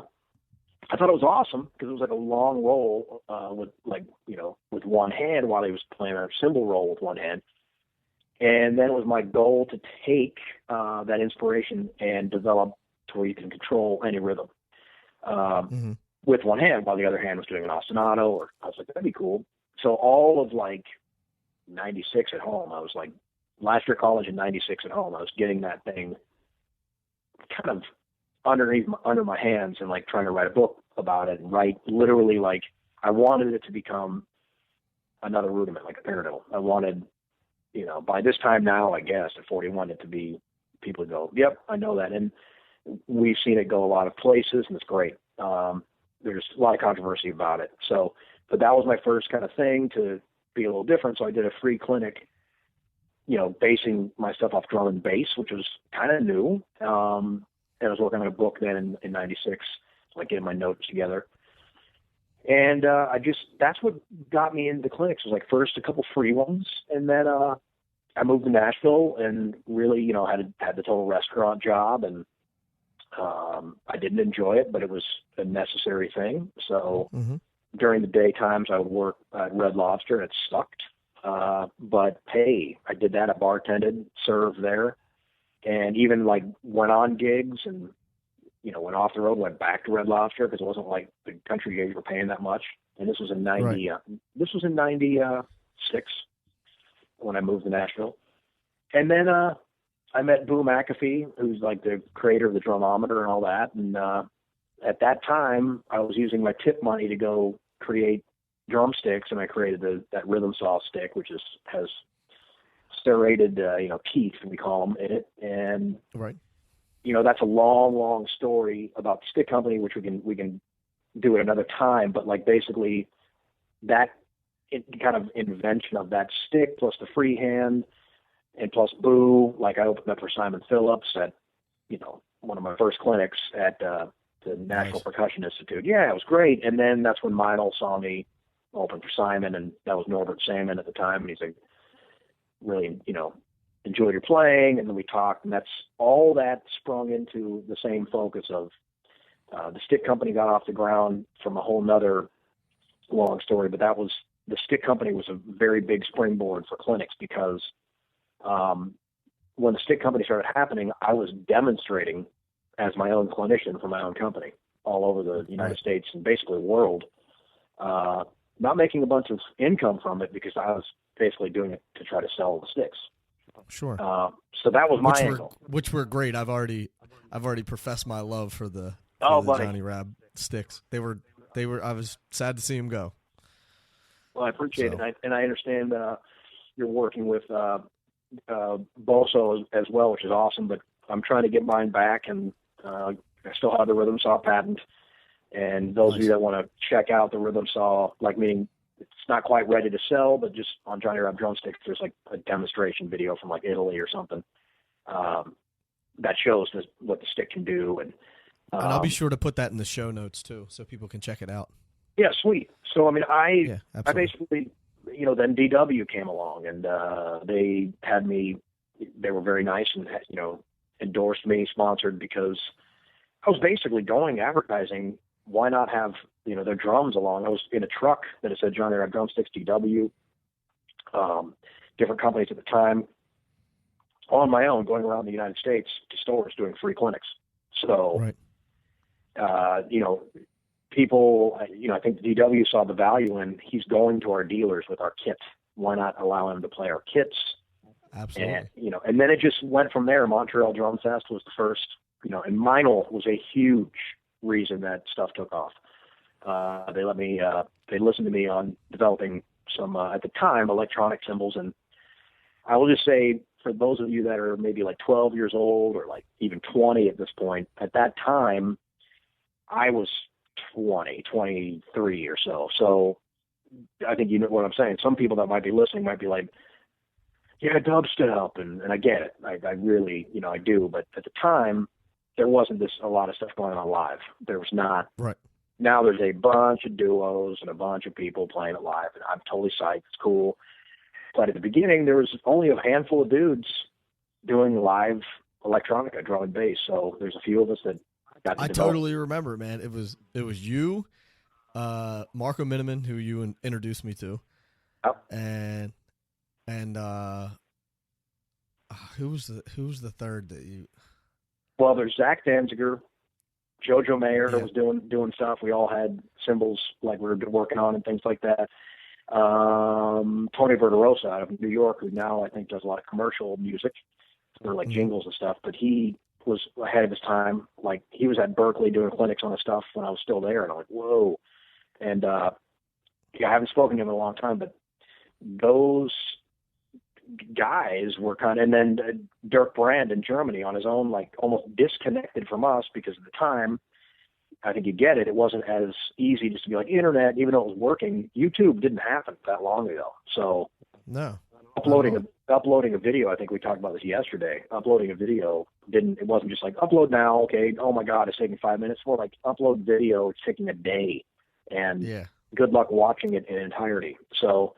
thought it was awesome because it was like a long roll with one hand while he was playing a cymbal roll with one hand. And then it was my goal to take that inspiration and develop to where you can control any rhythm with one hand while the other hand was doing an ostinato. Or I was like, that'd be cool. So all of like 96 at home, I was like, last year of college in 96 at home, I was getting that thing kind of under my hands and like trying to write a book about it and write literally like I wanted it to become another rudiment, like a paradiddle. I wanted, by this time now, I guess at 41, it to be people go, yep, I know that. And we've seen it go a lot of places, and it's great. There's a lot of controversy about it. So, but that was my first kind of thing to be a little different. So I did a free clinic, basing my stuff off drum and bass, which was kind of new. And I was working on a book then in 96, like getting my notes together. And that's what got me into clinics. It was like first a couple free ones, and then I moved to Nashville and really, had the total restaurant job, and I didn't enjoy it, but it was a necessary thing. So during the daytimes, I would work at Red Lobster, and it sucked. But hey, I did that. I bartended, served there, and even like went on gigs and, went off the road, went back to Red Lobster because it wasn't like the country gigs were paying that much. And this was in 90, this was in 96 when I moved to Nashville. And then, I met Boo McAfee, who's like the creator of the drumometer and all that. And at that time, I was using my tip money to go create drumsticks, and I created that rhythm saw stick, which has serrated, teeth, we call them, in it. And that's a long, long story about the stick company, which we can do at another time. But like basically, that kind of invention of that stick plus the freehand. And plus Boo, like I opened up for Simon Phillips at, one of my first clinics at the National Percussion Institute. Yeah, it was great. And then that's when Mienl saw me open for Simon, and that was Norbert Salmon at the time. And he's like, really, enjoyed your playing. And then we talked, and that's all that sprung into the same focus of the stick company got off the ground from a whole nother long story. But the stick company was a very big springboard for clinics because when the stick company started happening, I was demonstrating as my own clinician for my own company all over the United States and basically the world, not making a bunch of income from it because I was basically doing it to try to sell the sticks. Sure. So that was my angle. Which were great. I've already professed my love for the Johnny Rabb sticks. They were. I was sad to see them go. Well, I appreciate it, and I understand you're working with Boso as well, which is awesome. But I'm trying to get mine back, and I still have the rhythm saw patent. And those of you that want to check out the rhythm saw, meaning it's not quite ready to sell, but just on Johnny Rabb Drumsticks, there's like a demonstration video from like Italy or something that shows what the stick can do. And I'll be sure to put that in the show notes too, so people can check it out. Yeah, sweet. So I basically, then DW came along, and they had me. They were very nice and endorsed me, sponsored, because I was basically going advertising. Why not have, their drums along? I was in a truck that said Johnny Rabb Drumsticks, GW, different companies at the time, on my own, going around the United States to stores doing free clinics. So, right. People, I think the DW saw the value in, he's going to our dealers with our kit. Why not allow him to play our kits? Absolutely. And, and then it just went from there. Montreal Drum Fest was the first, and Mienl was a huge reason that stuff took off. They listened to me on developing some, at the time, electronic cymbals. And I will just say, for those of you that are maybe like 12 years old or like even 20 at this point, at that time, I was 23 or so. So I think you know what I'm saying. Some people that might be listening might be like, yeah, dubstep, and I get it. I really, I do. But at the time, there wasn't a lot of stuff going on live. There was not. Right. Now there's a bunch of duos and a bunch of people playing it live, and I'm totally psyched. It's cool. But at the beginning, there was only a handful of dudes doing live electronica, drum and bass. So there's a few of us that got to I develop. totally remember, man. It was you, Marco Miniman, who you introduced me to, and who was the third that you? Well, there's Zach Danziger, Jojo Mayer was doing stuff. We all had cymbals like we were working on and things like that. Tony Verderosa out of New York, who now I think does a lot of commercial music for like jingles and stuff, but he was ahead of his time. Like he was at Berkeley doing clinics on the stuff when I was still there, and I'm like, whoa. And I haven't spoken to him in a long time, but those guys were and then Dirk Brand in Germany on his own, like almost disconnected from us because at the time, I think you get it. It wasn't as easy just to be like internet, even though it was working. YouTube didn't happen that long ago. So no, uploading a video, I think we talked about this yesterday. Uploading a video it wasn't just like upload now. Okay. Oh my God, it's taking 5 minutes. More like upload video. It's taking a day, and good luck watching it in entirety. So,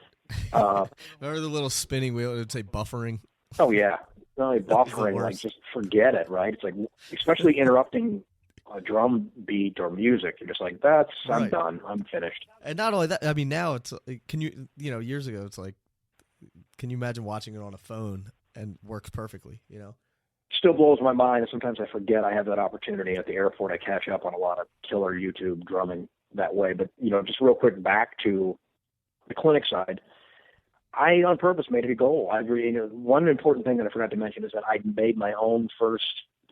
remember the little spinning wheel? It would say buffering. Oh yeah. Not only buffering, like just forget it, right? It's like, especially interrupting a drum beat or music, you're just like, I'm done, I'm finished. And not only that, I mean, now it's, years ago, it's like, can you imagine watching it on a phone and works perfectly, Still blows my mind, and sometimes I forget I have that opportunity at the airport. I catch up on a lot of killer YouTube drumming that way. But, just real quick back to the clinic side, I on purpose made it a goal. One important thing that I forgot to mention is that I made my own first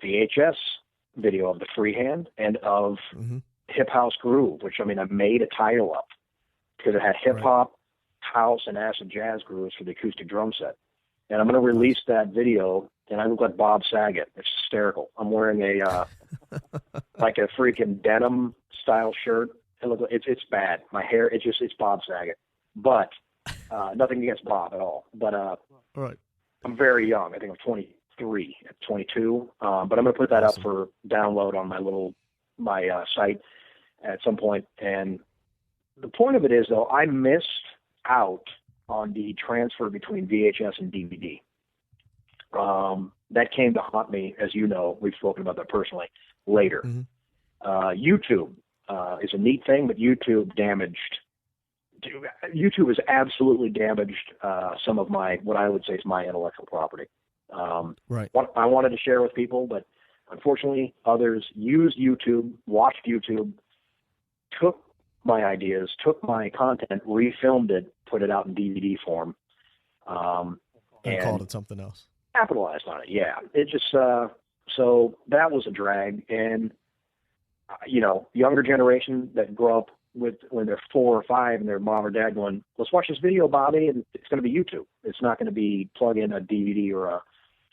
VHS video of the Freehand and of Hip House Groove, which I made a title up because it had hip hop, house, and acid jazz grooves for the acoustic drum set. And I'm going to release that video, and I look like Bob Saget. It's hysterical. I'm wearing a like a freaking denim style shirt. It's bad. My hair, it's Bob Saget. But nothing against Bob at all. But I'm very young. I think I'm 23, 22. But I'm going to put that up for download on my site at some point. And the point of it is, though, I missed out on the transfer between VHS and DVD. That came to haunt me, as you know. We've spoken about that personally later. YouTube is a neat thing, but YouTube has absolutely damaged some of what I would say is my intellectual property. What I wanted to share with people, but unfortunately others used YouTube, watched YouTube, took my ideas, took my content, refilmed it, put it out in DVD form, and called it something else. Capitalized on it, yeah. It just so that was a drag, and younger generation that grew up when they're 4 or 5 and their mom or dad going, let's watch this video, Bobby, and it's going to be YouTube. It's not going to be plug in a DVD or a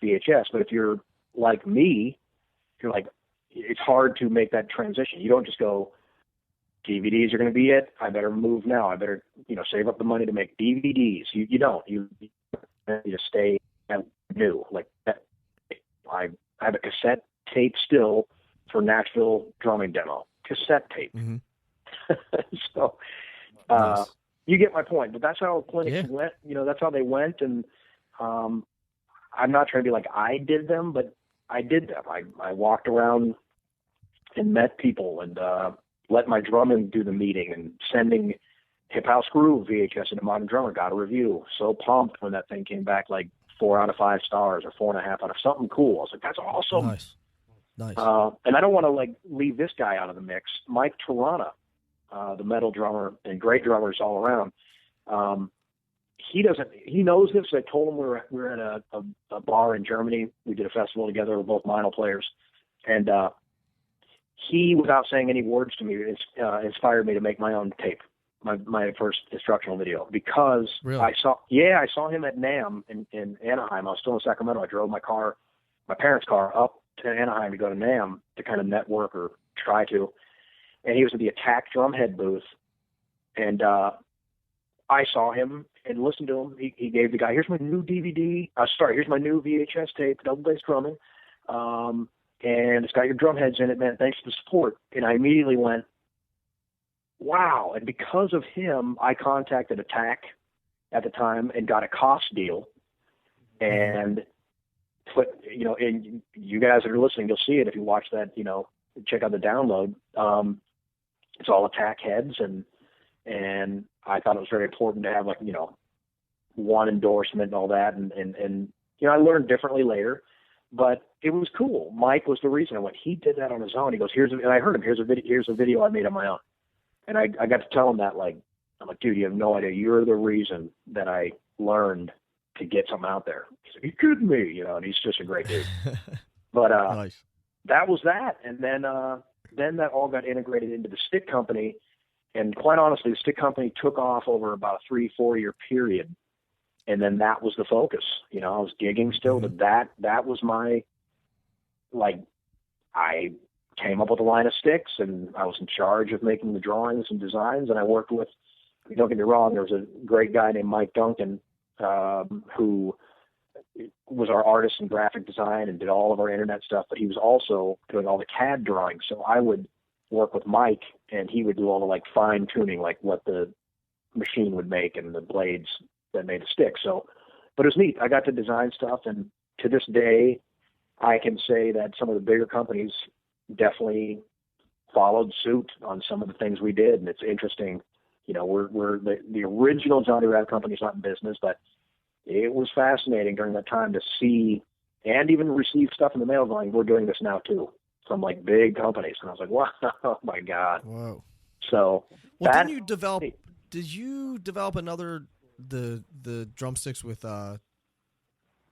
VHS. But if you're like me, you're like, it's hard to make that transition. You don't just go, DVDs are going to be it. I better move now. I better, save up the money to make DVDs. You don't. You just stay new. Like that. I have a cassette tape still for Nashville drumming demo. Cassette tape. So nice. You get my point. But that's how clinics went. That's how they went. And I'm not trying to be like I did them, but I did them. I walked around and met people and let my drumming do the meeting and sending Hip House Groove VHS into Modern Drummer, got a review. So pumped when that thing came back like 4 out of 5 stars or 4.5 out of something cool. I was like, that's awesome. Nice. And I don't want to like leave this guy out of the mix. Mike Tirana, the metal drummer and great drummers all around. He knows this. I told him we were at a bar in Germany. We did a festival together. We're both Mienl players. And he, without saying any words to me, inspired me to make my own tape, my first instructional video, because really? I saw him at NAMM in Anaheim. I was still in Sacramento. I drove my parents' car up to Anaheim to go to NAMM to kind of network or try to. And he was at the Attack Drumhead booth. And I saw him and listened to him. He gave the guy, here's my new DVD. Here's my new VHS tape, double bass drumming. And it's got your drum heads in it, man. Thanks for the support. And I immediately went, wow. And because of him, I contacted Attack at the time and got a cost deal. And and you guys that are listening, you'll see it if you watch that, check out the download. It's all Attack heads. And I thought it was very important to have one endorsement and all that. And I learned differently later, but it was cool. Mike was the reason. When he did that on his own, he goes, and I heard him, here's a video I made on my own. And I got to tell him that, I'm like, dude, you have no idea. You're the reason that I learned to get something out there. He's like, you kidding me? And he's just a great dude. But nice. That was that. And then that all got integrated into the stick company. And quite honestly, the stick company took off over about a 3-4 year period. And then that was the focus. I was gigging still, but that was my, I came up with a line of sticks and I was in charge of making the drawings and designs. And I worked with, don't get me wrong, there was a great guy named Mike Duncan, who was our artist in graphic design and did all of our internet stuff, but he was also doing all the CAD drawings. So I would work with Mike and he would do all the fine tuning, what the machine would make and the blades that made the stick. So, but it was neat. I got to design stuff, and to this day, I can say that some of the bigger companies definitely followed suit on some of the things we did. And it's interesting, we're the original Johnny Rabb company's not in business, but it was fascinating during that time to see and even receive stuff in the mail going, we're doing this now too, from big companies. And I was like, wow, oh my God. Whoa. So did you develop another, the drumsticks with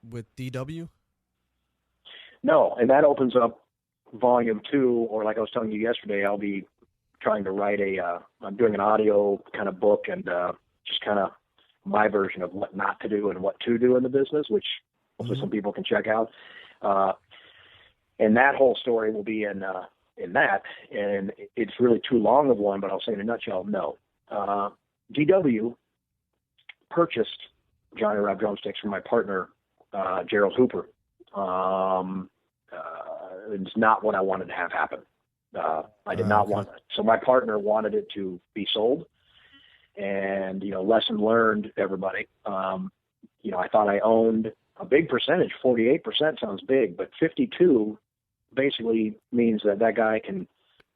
DW? No. And that opens up volume 2, or like I was telling you yesterday, I'll be trying to write I'm doing an audio kind of book and just kind of my version of what not to do and what to do in the business, which hopefully some people can check out. And that whole story will be in that. And it's really too long of one, but I'll say in a nutshell, no. DW purchased Johnny Rabb Drumsticks from my partner, Gerald Hooper. It's not what I wanted to have happen. I did not want it. So my partner wanted it to be sold. And, lesson learned, everybody. I thought I owned a big percentage. 48% sounds big, but 52 basically means that guy can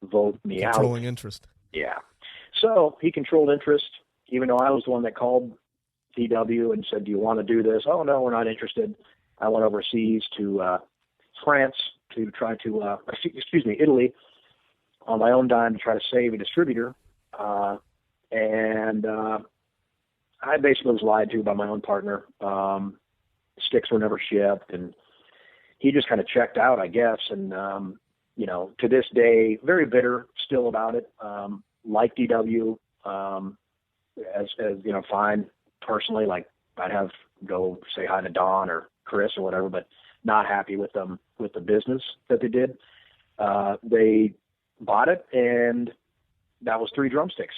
vote me out. Controlling interest. Yeah. So he controlled interest, even though I was the one that called DW and said, do you want to do this? Oh, no, we're not interested. I went overseas to France to try to, Italy on my own dime to try to save a distributor. And I basically was lied to by my own partner. Sticks were never shipped, and he just kind of checked out, I guess. And, to this day, very bitter still about it. Like DW, as fine personally, I'd go say hi to Don or Chris or whatever, but not happy with them, with the business that they did. They bought it, and that was 3 drumsticks.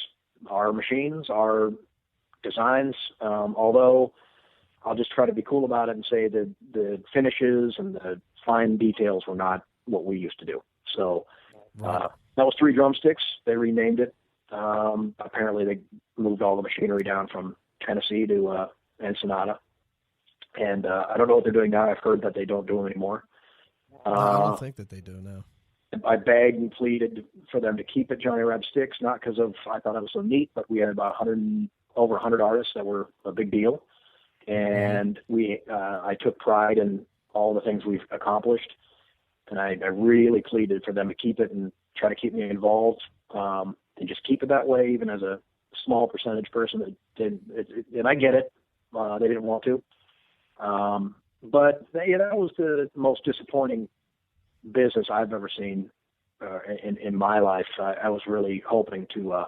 Our machines, our designs, although I'll just try to be cool about it and say that the finishes and the fine details were not what we used to do. So that was 3 drumsticks. They renamed it. Apparently they moved all the machinery down from Tennessee to Ensenada. And I don't know what they're doing now. I've heard that they don't do them anymore. I don't think that they do now. I begged and pleaded for them to keep it Johnny Rabb Sticks, not because of I thought it was so neat, but we had about over 100 artists that were a big deal, and I took pride in all the things we've accomplished, and I really pleaded for them to keep it and try to keep me involved, and just keep it that way, even as a small percentage person. And I get it. They didn't want to. But that was the most disappointing business I've ever seen in my life. I was really hoping to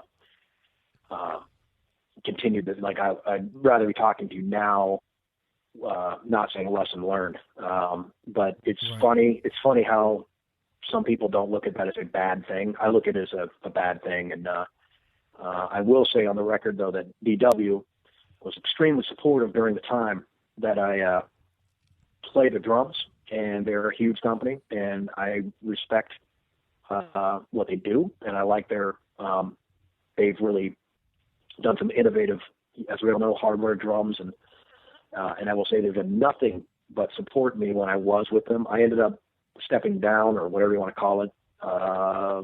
continue this. Like I'd rather be talking to you now, not saying lesson learned. But it's funny. It's funny how some people don't look at that as a bad thing. I look at it as a bad thing. And I will say on the record, though, that DW was extremely supportive during the time that I played the drums, and they're a huge company, and I respect what they do, and I like they've really done some innovative, as we all know, hardware drums, and I will say they've done nothing but support me when I was with them. I ended up stepping down, or whatever you want to call it,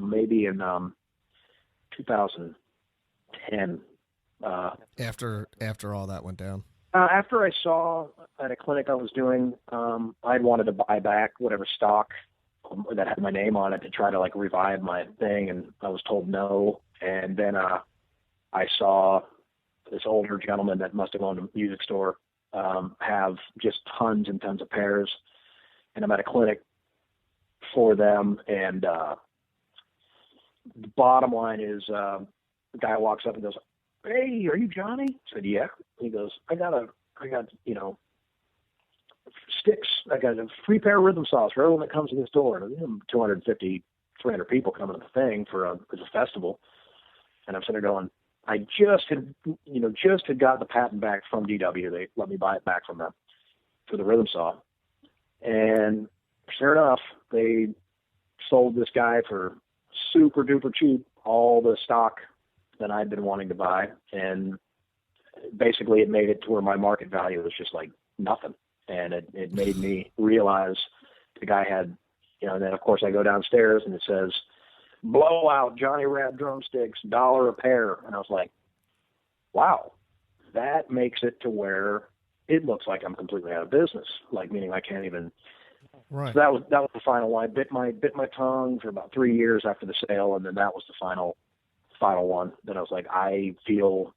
maybe in 2010. After all that went down. After I saw at a clinic I was doing, I'd wanted to buy back whatever stock that had my name on it to try to like revive my thing, and I was told no. And then I saw this older gentleman that must have owned a music store have just tons and tons of pairs, and I'm at a clinic for them. And the bottom line is, the guy walks up and goes, "Hey, are you Johnny?" I said, "Yeah." He goes, I got sticks. I got a free pair of rhythm saws for everyone that comes in this door. And 250, 300 people coming to the thing as a festival. And I'm sitting there going, I just had got the patent back from DW. They let me buy it back from them for the rhythm saw. And sure enough, they sold this guy for super duper cheap all the stock that I'd been wanting to buy, and basically it made it to where my market value was just like nothing. And it made me realize the guy had, and then of course I go downstairs and it says, "Blowout Johnny Rabb Drumsticks, $1 a pair." And I was like, wow, that makes it to where it looks like I'm completely out of business. Like, meaning I can't even, right. So that was the final one. I bit my tongue for about 3 years after the sale. And then that was the final one. Then I was like, I feel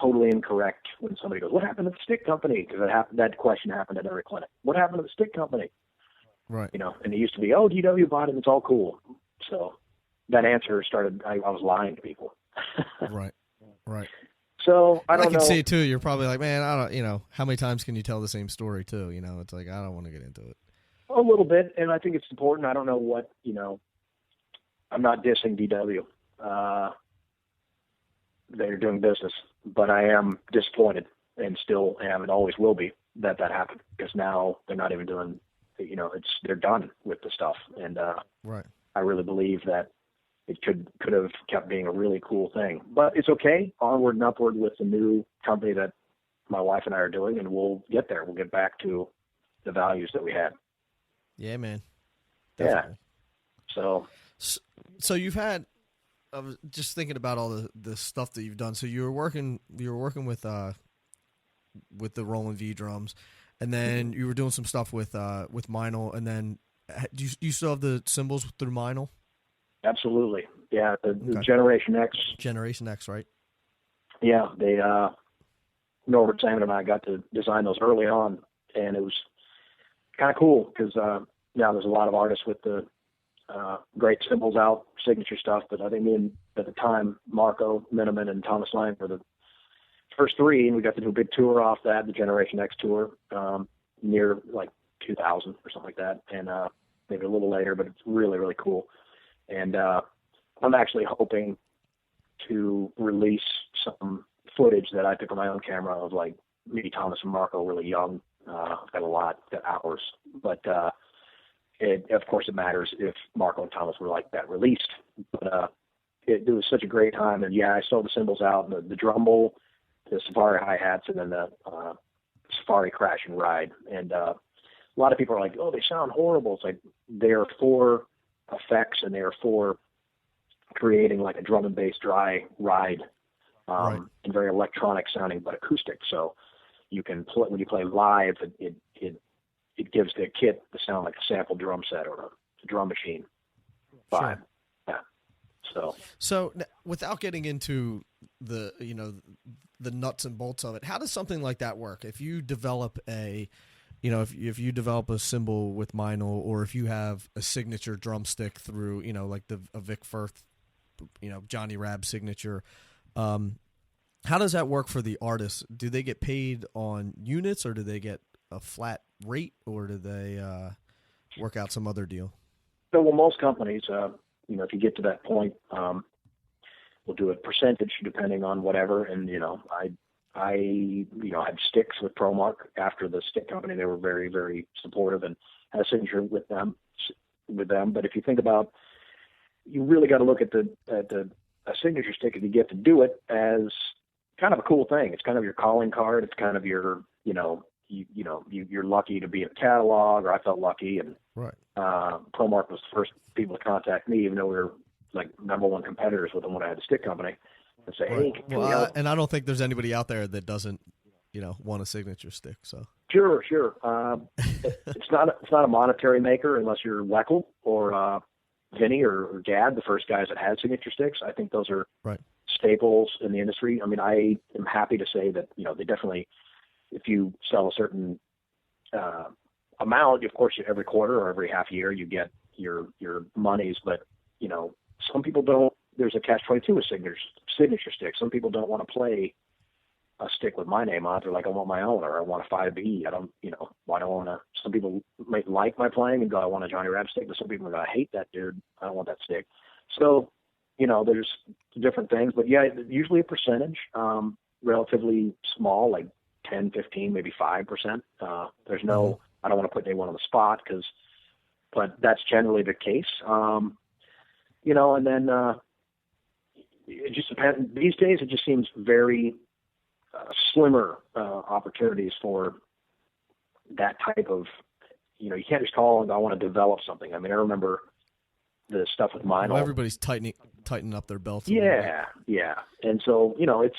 totally incorrect when somebody goes, "What happened to the stick company?" Because that question happened at every clinic. What happened to the stick company? Right. And it used to be, "Oh, DW bought it, it's all cool." So that answer started, I was lying to people. Right. So I don't know. I can see too, you're probably like, man, I don't, how many times can you tell the same story too? It's like, I don't want to get into it. A little bit. And I think it's important. I don't know what, I'm not dissing DW. They're doing business, but I am disappointed and still am and always will be that happened, because now they're not even doing, they're done with the stuff. And right. I really believe that it could have kept being a really cool thing, but it's okay. Onward and upward with the new company that my wife and I are doing, and we'll get there. We'll get back to the values that we had. Yeah, man. Definitely. Yeah. So you've had, I was just thinking about all the stuff that you've done. So you were working with the Roland V drums, and then you were doing some stuff with Mienl, and then do you still have the cymbals through Mienl? Absolutely. Yeah. The Generation X. Generation X, right? Yeah. They, Norbert Salmon and I got to design those early on, and it was kind of cool because now there's a lot of artists with the great cymbals out, signature stuff. But I think me and, at the time, Marco Miniman and Thomas Lang were the first three, and we got to do a big tour off that, the Generation X tour, near like 2000 or something like that, and maybe a little later, but it's really, really cool. And I'm actually hoping to release some footage that I took on my own camera of like me, Thomas, and Marco really young. I've got a lot of hours, but of course it matters if Marco and Thomas were like that released. But it was such a great time, and yeah, I saw the cymbals out, and the drum bowl, the Safari hi-hats, and then the Safari crash and ride. And a lot of people are like, "Oh, they sound horrible." It's like they're for effects, and they're for creating like a drum and bass dry ride, and very electronic sounding, but acoustic. So you can play, when you play live, it gives the kit the sound like a sample drum set or a drum machine vibe. Sure. Yeah. So without getting into the nuts and bolts of it, how does something like that work? If you develop if you develop a cymbal with Mienl, or if you have a signature drumstick through, like a Vic Firth, Johnny Rabb signature, how does that work for the artists? Do they get paid on units, or do they get a flat rate, or do they work out some other deal? So, well, most companies, if you get to that point, we'll do a percentage depending on whatever. And, I had sticks with ProMark after the stick company. They were very, very supportive and had a signature with them. But if you think about, you really got to look at a signature stick, if you get to do it, as kind of a cool thing. It's kind of your calling card. It's kind of your, you're lucky to be in a catalog, or I felt lucky. And ProMark was the first people to contact me, even though we were like number one competitors with them when I had the stick company, and say, hey, can we help? And I don't think there's anybody out there that doesn't, want a signature stick. So sure. It's not a monetary maker unless you're Weckl or Vinny or Gad, the first guys that had signature sticks. I think those are staples in the industry. I mean, I am happy to say that, they definitely, if you sell a certain amount, of course, every quarter or every half year, you get your monies. But, some people don't. There's a catch-22 with signature sticks. Some people don't want to play a stick with my name on it. They're like, I want my own, or I want a 5B. I don't want to. Some people might like my playing and go, I want a Johnny Rabb stick, but some people are going, I hate that dude. I don't want that stick. So, there's different things. But yeah, usually a percentage, relatively small, like 10, 15, maybe 5%. There's no, I don't want to put anyone on the spot but that's generally the case. And then it just depends. These days, it just seems very slimmer opportunities for that type of, you can't just call and go, I want to develop something. I mean, I remember the stuff with Mienl. Well, everybody's tightening up their belts. Yeah. And so, it's.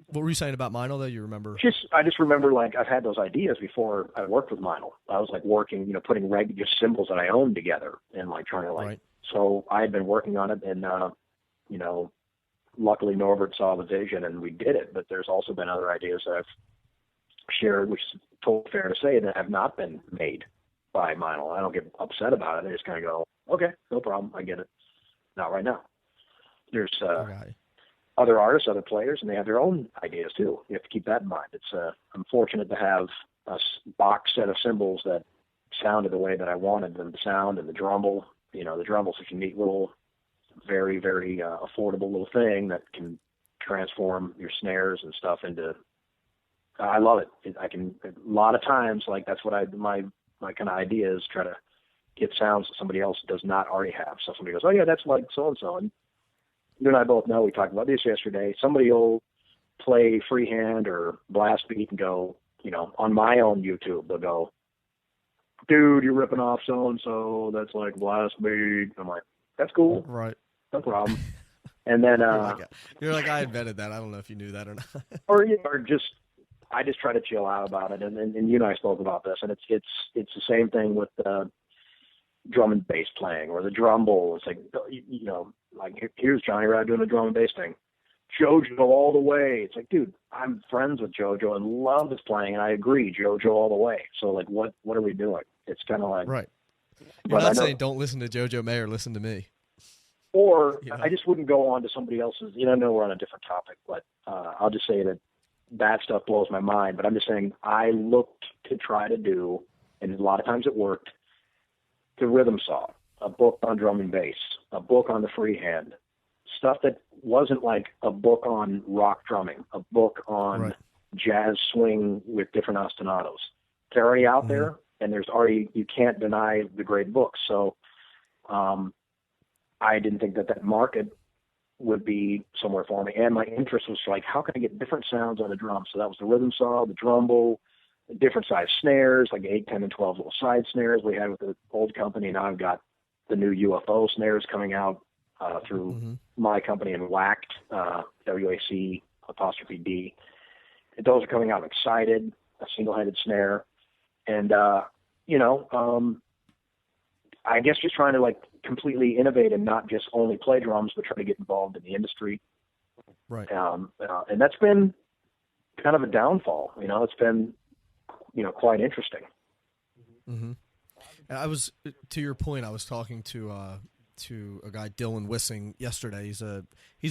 What were you saying about Mienl, though? You remember? I just remember, like, I've had those ideas before I worked with Mienl. I was, like, working, putting just cymbals that I owned together and, like, trying to, So I had been working on it, and, luckily Norbert saw the vision, and we did it. But there's also been other ideas that I've shared, which is totally fair to say, that have not been made by Mienl. I don't get upset about it. I just kind of go, okay, no problem. I get it. Not right now. There's other artists, other players, and they have their own ideas too. You have to keep that in mind. It's I'm fortunate to have a box set of cymbals that sounded the way that I wanted them to sound, and the Drumble. The Drumble's such a neat little, very, very affordable little thing that can transform your snares and stuff into. I love it. I can a lot of times, like, that's what my kind of idea is, try to get sounds that somebody else does not already have. So somebody goes, oh yeah, that's like so and so, and you and I both know, we talked about this yesterday, somebody will play freehand or blast beat and go, on my own YouTube, they'll go, dude, you're ripping off so-and-so, that's like blast beat. I'm like, that's cool. Right. No problem. And then you're like, I invented that. I don't know if you knew that or not. or I just try to chill out about it. And you and I spoke about this, and it's the same thing with drum and bass playing or the Drumble. It's like, like, here's Johnny Rabb doing a drum and bass thing. JoJo all the way. It's like, dude, I'm friends with JoJo and love his playing, and I agree, JoJo all the way. So, like, what are we doing? It's kind of like, right. You're not saying don't listen to JoJo May or listen to me. Or I just wouldn't go on to somebody else's. I know we're on a different topic, but I'll just say that stuff blows my mind. But I'm just saying I looked to try to do, and a lot of times it worked, the Rhythm Saw, a book on drum and bass, a book on the freehand, stuff that wasn't like a book on rock drumming, a book on jazz swing with different ostinatos. They're already out there, and you can't deny the great books. So I didn't think that market would be somewhere for me. And my interest was like, how can I get different sounds on the drum? So that was the Rhythm Saw, the Drumble, different size snares, like 8, 10, and 12 little side snares we had with the old company. Now I've got the new UFO snares coming out through my company and Whacked, WAC apostrophe D. Those are coming out. I'm excited. A single-headed snare, and I guess just trying to like completely innovate and not just only play drums, but try to get involved in the industry. Right. And that's been kind of a downfall. It's been quite interesting. Mm-hmm. And I was, to your point, I was talking to a guy, Dylan Wissing, yesterday. He's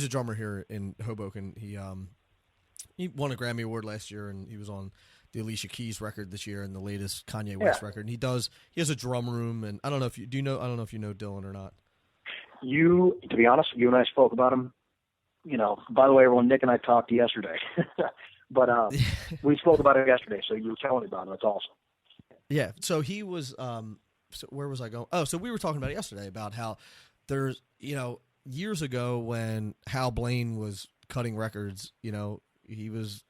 a drummer here in Hoboken. He won a Grammy Award last year, and he was on the Alicia Keys record this year and the latest Kanye West record. And he has a drum room, and I don't know if you know Dylan or not. To be honest, you and I spoke about him. By the way, everyone, Nick and I talked yesterday, but we spoke about it yesterday. So you were telling me about him. That's awesome. Yeah. So he was. So where was I going? Oh, so we were talking about it yesterday about how there's years ago when Hal Blaine was cutting records. He was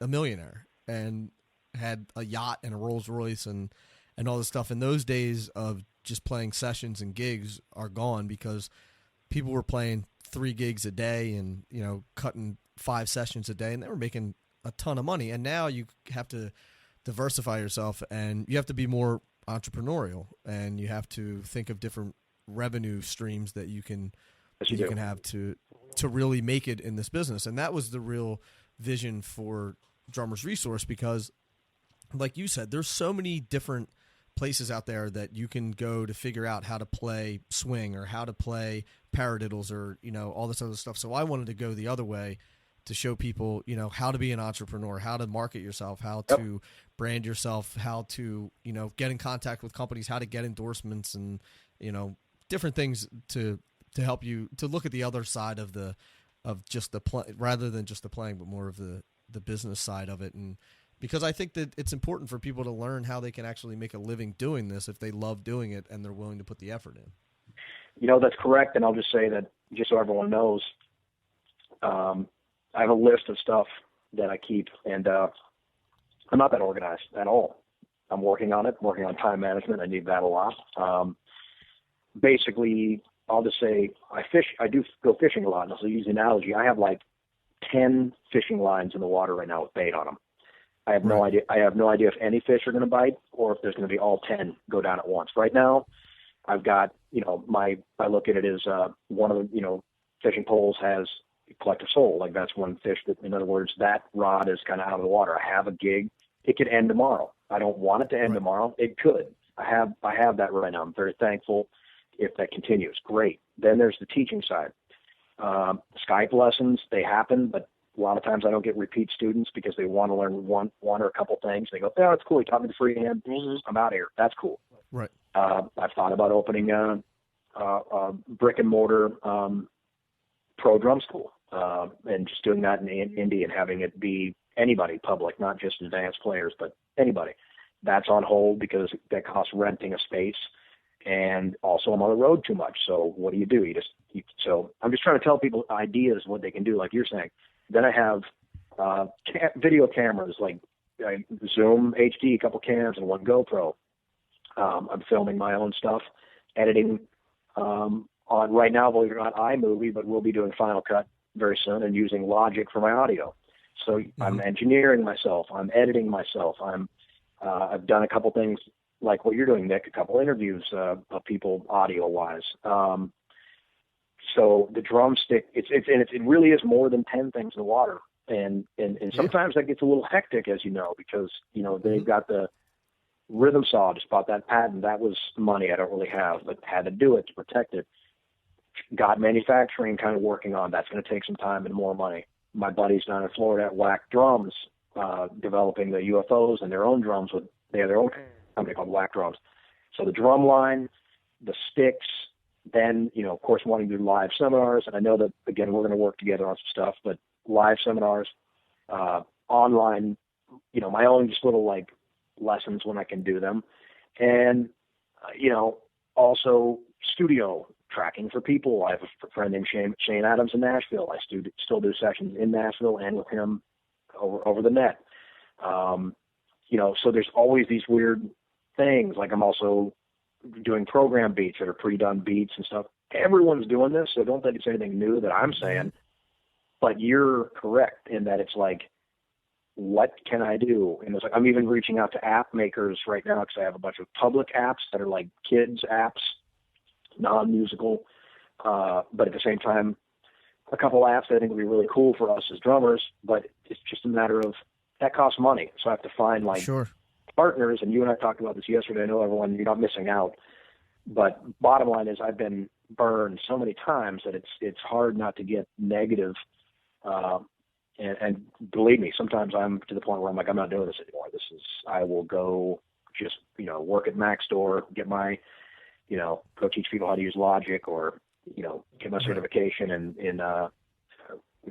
a millionaire and had a yacht and a Rolls Royce and all this stuff. And those days of just playing sessions and gigs are gone because people were playing 3 gigs a day and, cutting 5 sessions a day, and they were making a ton of money. And now you have to diversify yourself, and you have to be more entrepreneurial, and you have to think of different revenue streams that you can have to really make it in this business. And that was the real vision for Drummers Resource, because like you said, there's so many different places out there that you can go to figure out how to play swing or how to play paradiddles or all this other stuff. So I wanted to go the other way to show people how to be an entrepreneur, how to market yourself, how to brand yourself, how to get in contact with companies, how to get endorsements, and different things to help you to look at the other side of just the play, rather than just the playing, but more of the business side of it. And because I think that it's important for people to learn how they can actually make a living doing this if they love doing it and they're willing to put the effort in. That's correct. And I'll just say that just so everyone knows, I have a list of stuff that I keep, and I'm not that organized at all. I'm working on it, working on time management. I need that a lot. Basically, I'll just say I do go fishing a lot. And I'll use the analogy. I have like 10 fishing lines in the water right now with bait on them. I have no idea. I have no idea if any fish are going to bite or if there's going to be all 10 go down at once. Right now, I've got, I look at it as one of the, fishing poles has collective soul. Like that's one fish that, in other words, that rod is kind of out of the water. I have a gig. It could end tomorrow. I don't want it to end tomorrow. It could. I have that right now. I'm very thankful if that continues. Great. Then there's the teaching side. Skype lessons, they happen, but a lot of times I don't get repeat students because they want to learn one or a couple things. They go, "Oh, it's cool. You taught me the freehand. I'm out of here." That's cool. Right. I've thought about opening a brick and mortar pro drum school and just doing that in Indy and having it be anybody public, not just advanced players, but anybody. That's on hold because that costs renting a space. And also I'm on the road too much. So what do? So I'm just trying to tell people ideas, what they can do, like you're saying. Then I have video cameras, like Zoom HD, a couple cams, and one GoPro. I'm filming my own stuff, editing on right now, believe it or not, iMovie, but we'll be doing Final Cut very soon and using Logic for my audio. So I'm engineering myself. I'm editing myself. I've done a couple things like what you're doing, Nick, a couple interviews of people audio-wise. So the drumstick, it really is more than 10 things in the water. And sometimes that gets a little hectic, as you know, because, they've got the rhythm saw, just bought that patent. That was money I don't really have, but had to do it to protect it. Got manufacturing kind of working on. That's going to take some time and more money. My buddies down in Florida at Whack Drums, developing the UFOs and their own drums. They have their own company called Whack Drums. So the drum line, the sticks, then, of course, wanting to do live seminars. And I know that, again, we're going to work together on some stuff, but live seminars, online, my own just little like lessons when I can do them. And, also studio tracking for people. I have a friend named Shane Adams in Nashville. I still do sessions in Nashville and with him over the net. So there's always these weird things. Like I'm also doing program beats that are pre-done beats and stuff. Everyone's doing this, so don't think it's anything new that I'm saying. But you're correct in that it's like, what can I do? And it's like, I'm even reaching out to app makers right now because I have a bunch of public apps that are like kids apps, non-musical, but at the same time, a couple apps that I think would be really cool for us as drummers, but it's just a matter of that costs money. So I have to find like partners, and you and I talked about this yesterday. I know everyone, you're not missing out. But bottom line is I've been burned so many times that it's hard not to get negative. And believe me, sometimes I'm to the point where I'm like, I'm not doing this anymore. I will go just, work at Mac store, get my, go teach people how to use Logic, or, get my certification in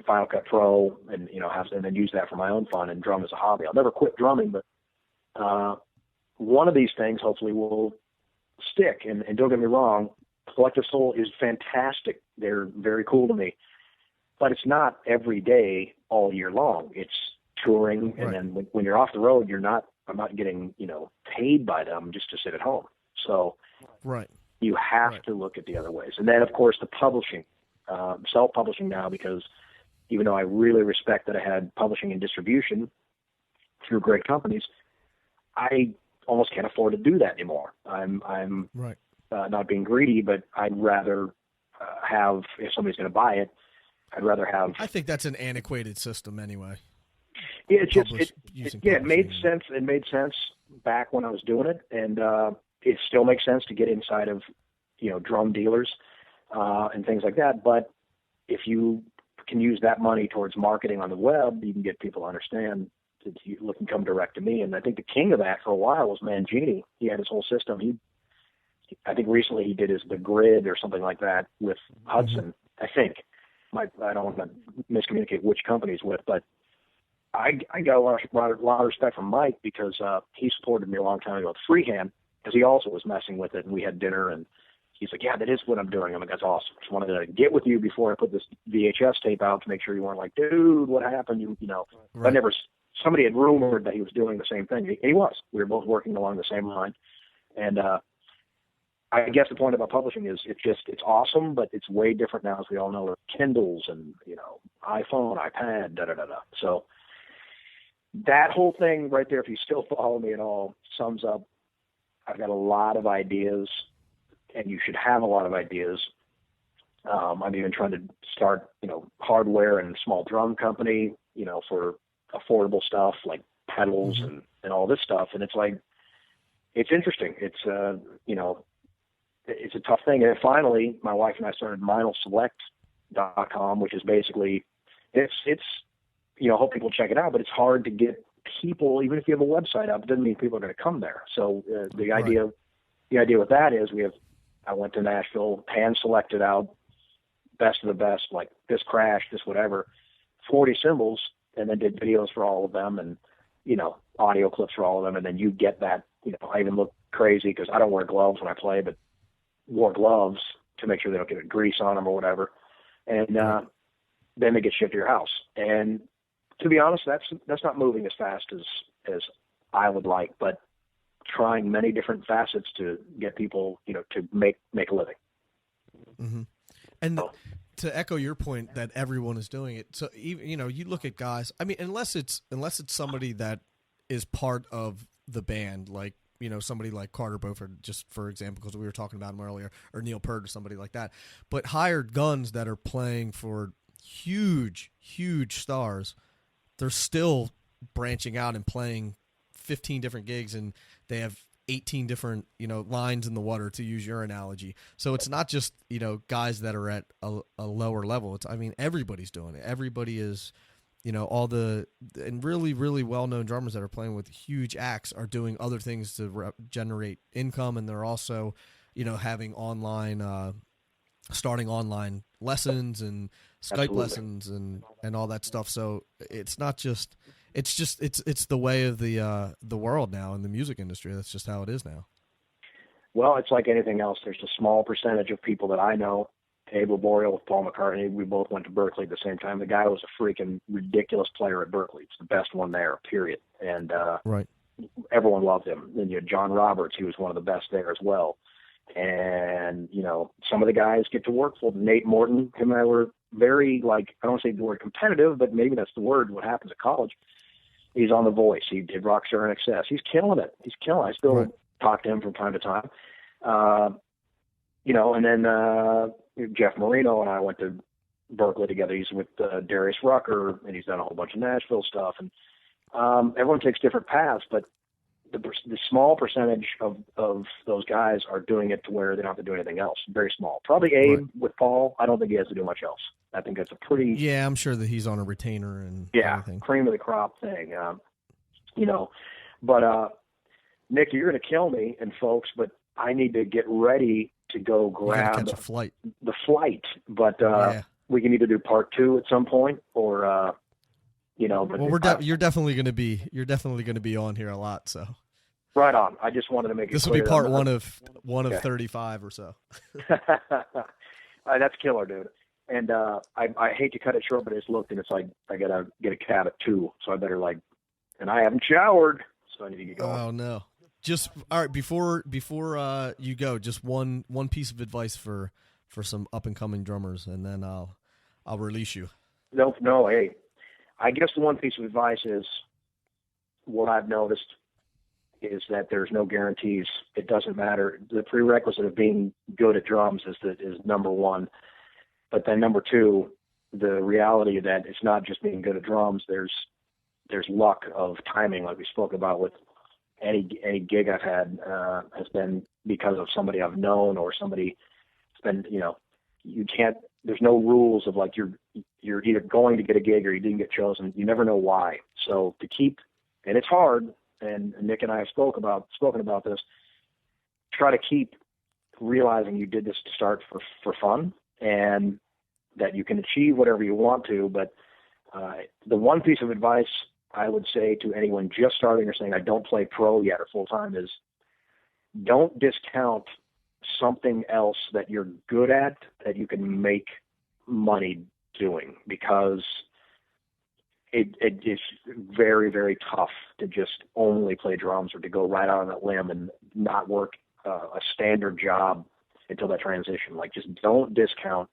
Final Cut Pro, and, and then use that for my own fun and drum as a hobby. I'll never quit drumming, but one of these things hopefully will stick. And don't get me wrong, Collective Soul is fantastic. They're very cool to me. But it's not every day all year long. It's touring, and then when you're off the road, I'm not getting, paid by them just to sit at home. So you have to look at the other ways. And then, of course, the publishing, self-publishing now, because even though I really respect that I had publishing and distribution through great companies, I almost can't afford to do that anymore. I'm not being greedy, but I'd rather have, if somebody's going to buy it, I'd rather have. I think that's an antiquated system anyway. Yeah, it made sense. It made sense back when I was doing it, and it still makes sense to get inside of, drum dealers and things like that. But if you can use that money towards marketing on the web, you can get people to understand that you can come direct to me. And I think the king of that for a while was Mangini. He had his whole system. I think recently he did the grid or something like that with Hudson. I think. I don't want to miscommunicate which companies with, but I got a lot of respect from Mike because he supported me a long time ago with Freehand, because he also was messing with it, and we had dinner, and he's like, yeah, that is what I'm doing. I'm like, that's awesome. Just wanted to get with you before I put this VHS tape out to make sure you weren't like, dude, what happened? Somebody had rumored that he was doing the same thing. He was. We were both working along the same line. And I guess the point about publishing is it's awesome, but it's way different now, as we all know, with Kindles and, iPhone, iPad, da-da-da-da. So that whole thing right there, if you still follow me at all, sums up, I've got a lot of ideas, and you should have a lot of ideas. I'm even trying to start, hardware and small drum company, for affordable stuff like pedals and all this stuff. And it's like, it's interesting. It's, it's a tough thing. And finally, my wife and I started MienlSelect.com, which is basically, it's hope people check it out, but it's hard to get people, even if you have a website up, it doesn't mean people are going to come there. So the idea with that is I went to Nashville, hand selected out best of the best, like this crash, this whatever, 40 cymbals, and then did videos for all of them, and, audio clips for all of them. And then you get that, I even look crazy because I don't wear gloves when I play, but wore gloves to make sure they don't get grease on them or whatever. And then they get shipped to your house. And to be honest, that's not moving as fast as I would like, but trying many different facets to get people, to make a living. Mm-hmm. And to echo your point that everyone is doing it. So even, you look at guys, I mean, unless it's somebody that is part of the band, like, somebody like Carter Beauford, just for example, because we were talking about him earlier, or Neil Peart or somebody like that. But hired guns that are playing for huge, huge stars, they're still branching out and playing 15 different gigs, and they have 18 different, lines in the water, to use your analogy. So it's not just, guys that are at a lower level. Everybody's doing it. Everybody is, and really, really well-known drummers that are playing with huge acts are doing other things to generate income, and they're also, having online, starting online lessons and Skype lessons and all that stuff. So it's not just, it's the way of the world now in the music industry. That's just how it is now. Well, it's like anything else. There's a small percentage of people that I know. Abe Laboriel with Paul McCartney, we both went to Berkeley at the same time. The guy was a freaking ridiculous player at Berkeley. It's the best one there, period. And everyone loved him. Then you had John Roberts, he was one of the best there as well. And, some of the guys get to work for Nate Morton. Him and I were very, I don't want to say the word competitive, but maybe that's the word, what happens at college. He's on The Voice. He did Rockstar in Excess. He's killing it. I still talk to him from time to time. And then Jeff Marino and I went to Berkeley together. He's with Darius Rucker, and he's done a whole bunch of Nashville stuff. And everyone takes different paths, but the small percentage of those guys are doing it to where they don't have to do anything else. Very small. Probably Abe with Paul. I don't think he has to do much else. I think that's a pretty... Yeah, I'm sure that he's on a retainer and everything. Cream of the crop thing. But Nick, you're going to kill me and folks, but I need to get ready to go grab catch a flight. The flight. But we can either do part 2 at some point or... but well, you're definitely going to be on here a lot. So right on. I just wanted to make it this will be part one of 35 or so. That's killer, dude. And I hate to cut it short, but I just looked and it's like I gotta get a cab at 2, so I better and I haven't showered, so I need to get going. Oh no! Just all right before you go, just one piece of advice for some up and coming drummers, and then I'll release you. No, hey. I guess the one piece of advice is what I've noticed is that there's no guarantees. It doesn't matter. The prerequisite of being good at drums is number 1. But then number 2, the reality that it's not just being good at drums. There's luck of timing, like we spoke about with any gig I've had has been because of somebody I've known or somebody has been, you can't, there's no rules of you're either going to get a gig or you didn't get chosen. You never know why. So and it's hard, and Nick and I have spoken about this, try to keep realizing you did this to start for fun and that you can achieve whatever you want to. But the one piece of advice I would say to anyone just starting or saying, I don't play pro yet or full time is don't discount something else that you're good at that you can make money doing, because it is very, very tough to just only play drums or to go right out on that limb and not work a standard job until that transition. Just don't discount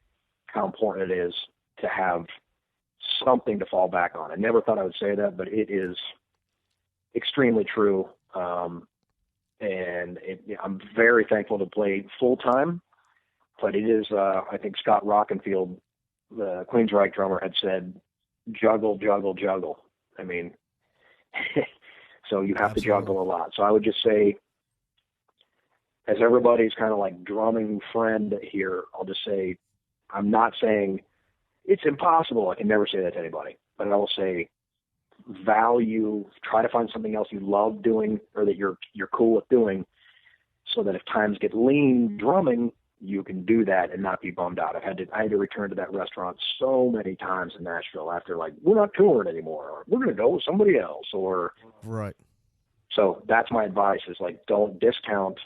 how important it is to have something to fall back on. I never thought I would say that, but it is extremely true. And I'm very thankful to play full time, but it is, I think Scott Rockenfield, the Queensryche drummer, had said, juggle, juggle, juggle. I mean, so you have to juggle a lot. So I would just say, as everybody's kind of drumming friend here, I'll just say, I'm not saying it's impossible. I can never say that to anybody, but I will say, try to find something else you love doing or that you're cool with doing, so that if times get lean drumming, you can do that and not be bummed out. I had to return to that restaurant so many times in Nashville after we're not touring anymore, or we're going to go with somebody else, or right. So that's my advice is don't discount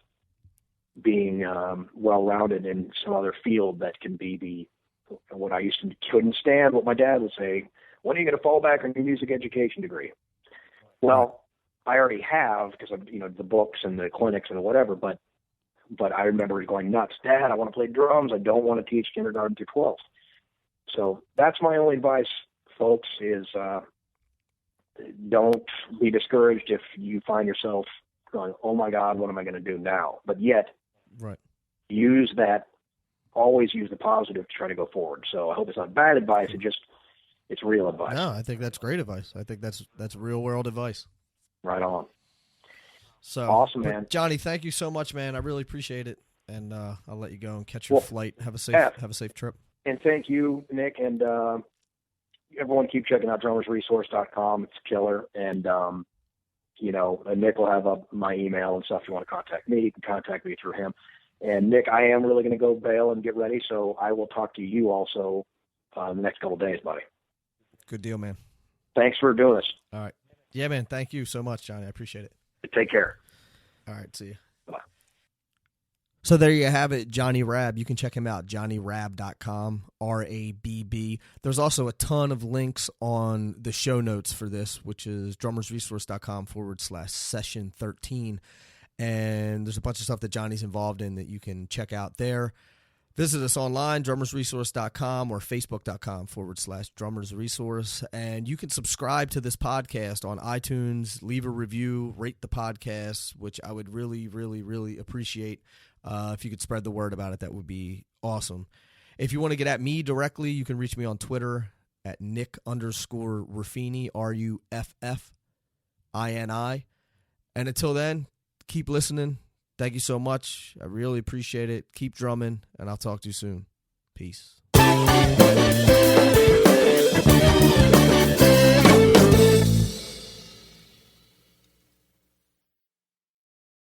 being well-rounded in some other field that can be what I used to couldn't stand what my dad would say. When are you going to fall back on your music education degree? Well, I already have, because of the books and the clinics and whatever. But I remember going nuts. Dad, I want to play drums. I don't want to teach kindergarten through 12th. So that's my only advice, folks. Is don't be discouraged if you find yourself going, oh my God, what am I going to do now? But yet, always use the positive to try to go forward. So I hope it's not bad advice. It's real advice. No, I think that's great advice. I think that's real world advice. Right on. So awesome, man. Johnny, thank you so much, man. I really appreciate it. And I'll let you go and catch your flight. Have a safe trip. And thank you, Nick. And everyone keep checking out drummersresource.com. It's killer. And and Nick will have up my email and stuff. If you want to contact me, you can contact me through him. And Nick, I am really going to go bail and get ready. So I will talk to you also the next couple of days, buddy. Good deal, man. Thanks for doing this. All right. Yeah, man. Thank you so much, Johnny. I appreciate it. Take care. All right. See you. Bye. So there you have it, Johnny Rabb. You can check him out, johnnyrabb.com, RABB. There's also a ton of links on the show notes for this, which is drummersresource.com /session 13. And there's a bunch of stuff that Johnny's involved in that you can check out there. Visit us online, drummersresource.com or facebook.com/drummersresource. And you can subscribe to this podcast on iTunes, leave a review, rate the podcast, which I would really, really, really appreciate. If you could spread the word about it, that would be awesome. If you want to get at me directly, you can reach me on Twitter at Nick_Ruffini, RUFFINI. And until then, keep listening. Thank you so much. I really appreciate it. Keep drumming, and I'll talk to you soon. Peace.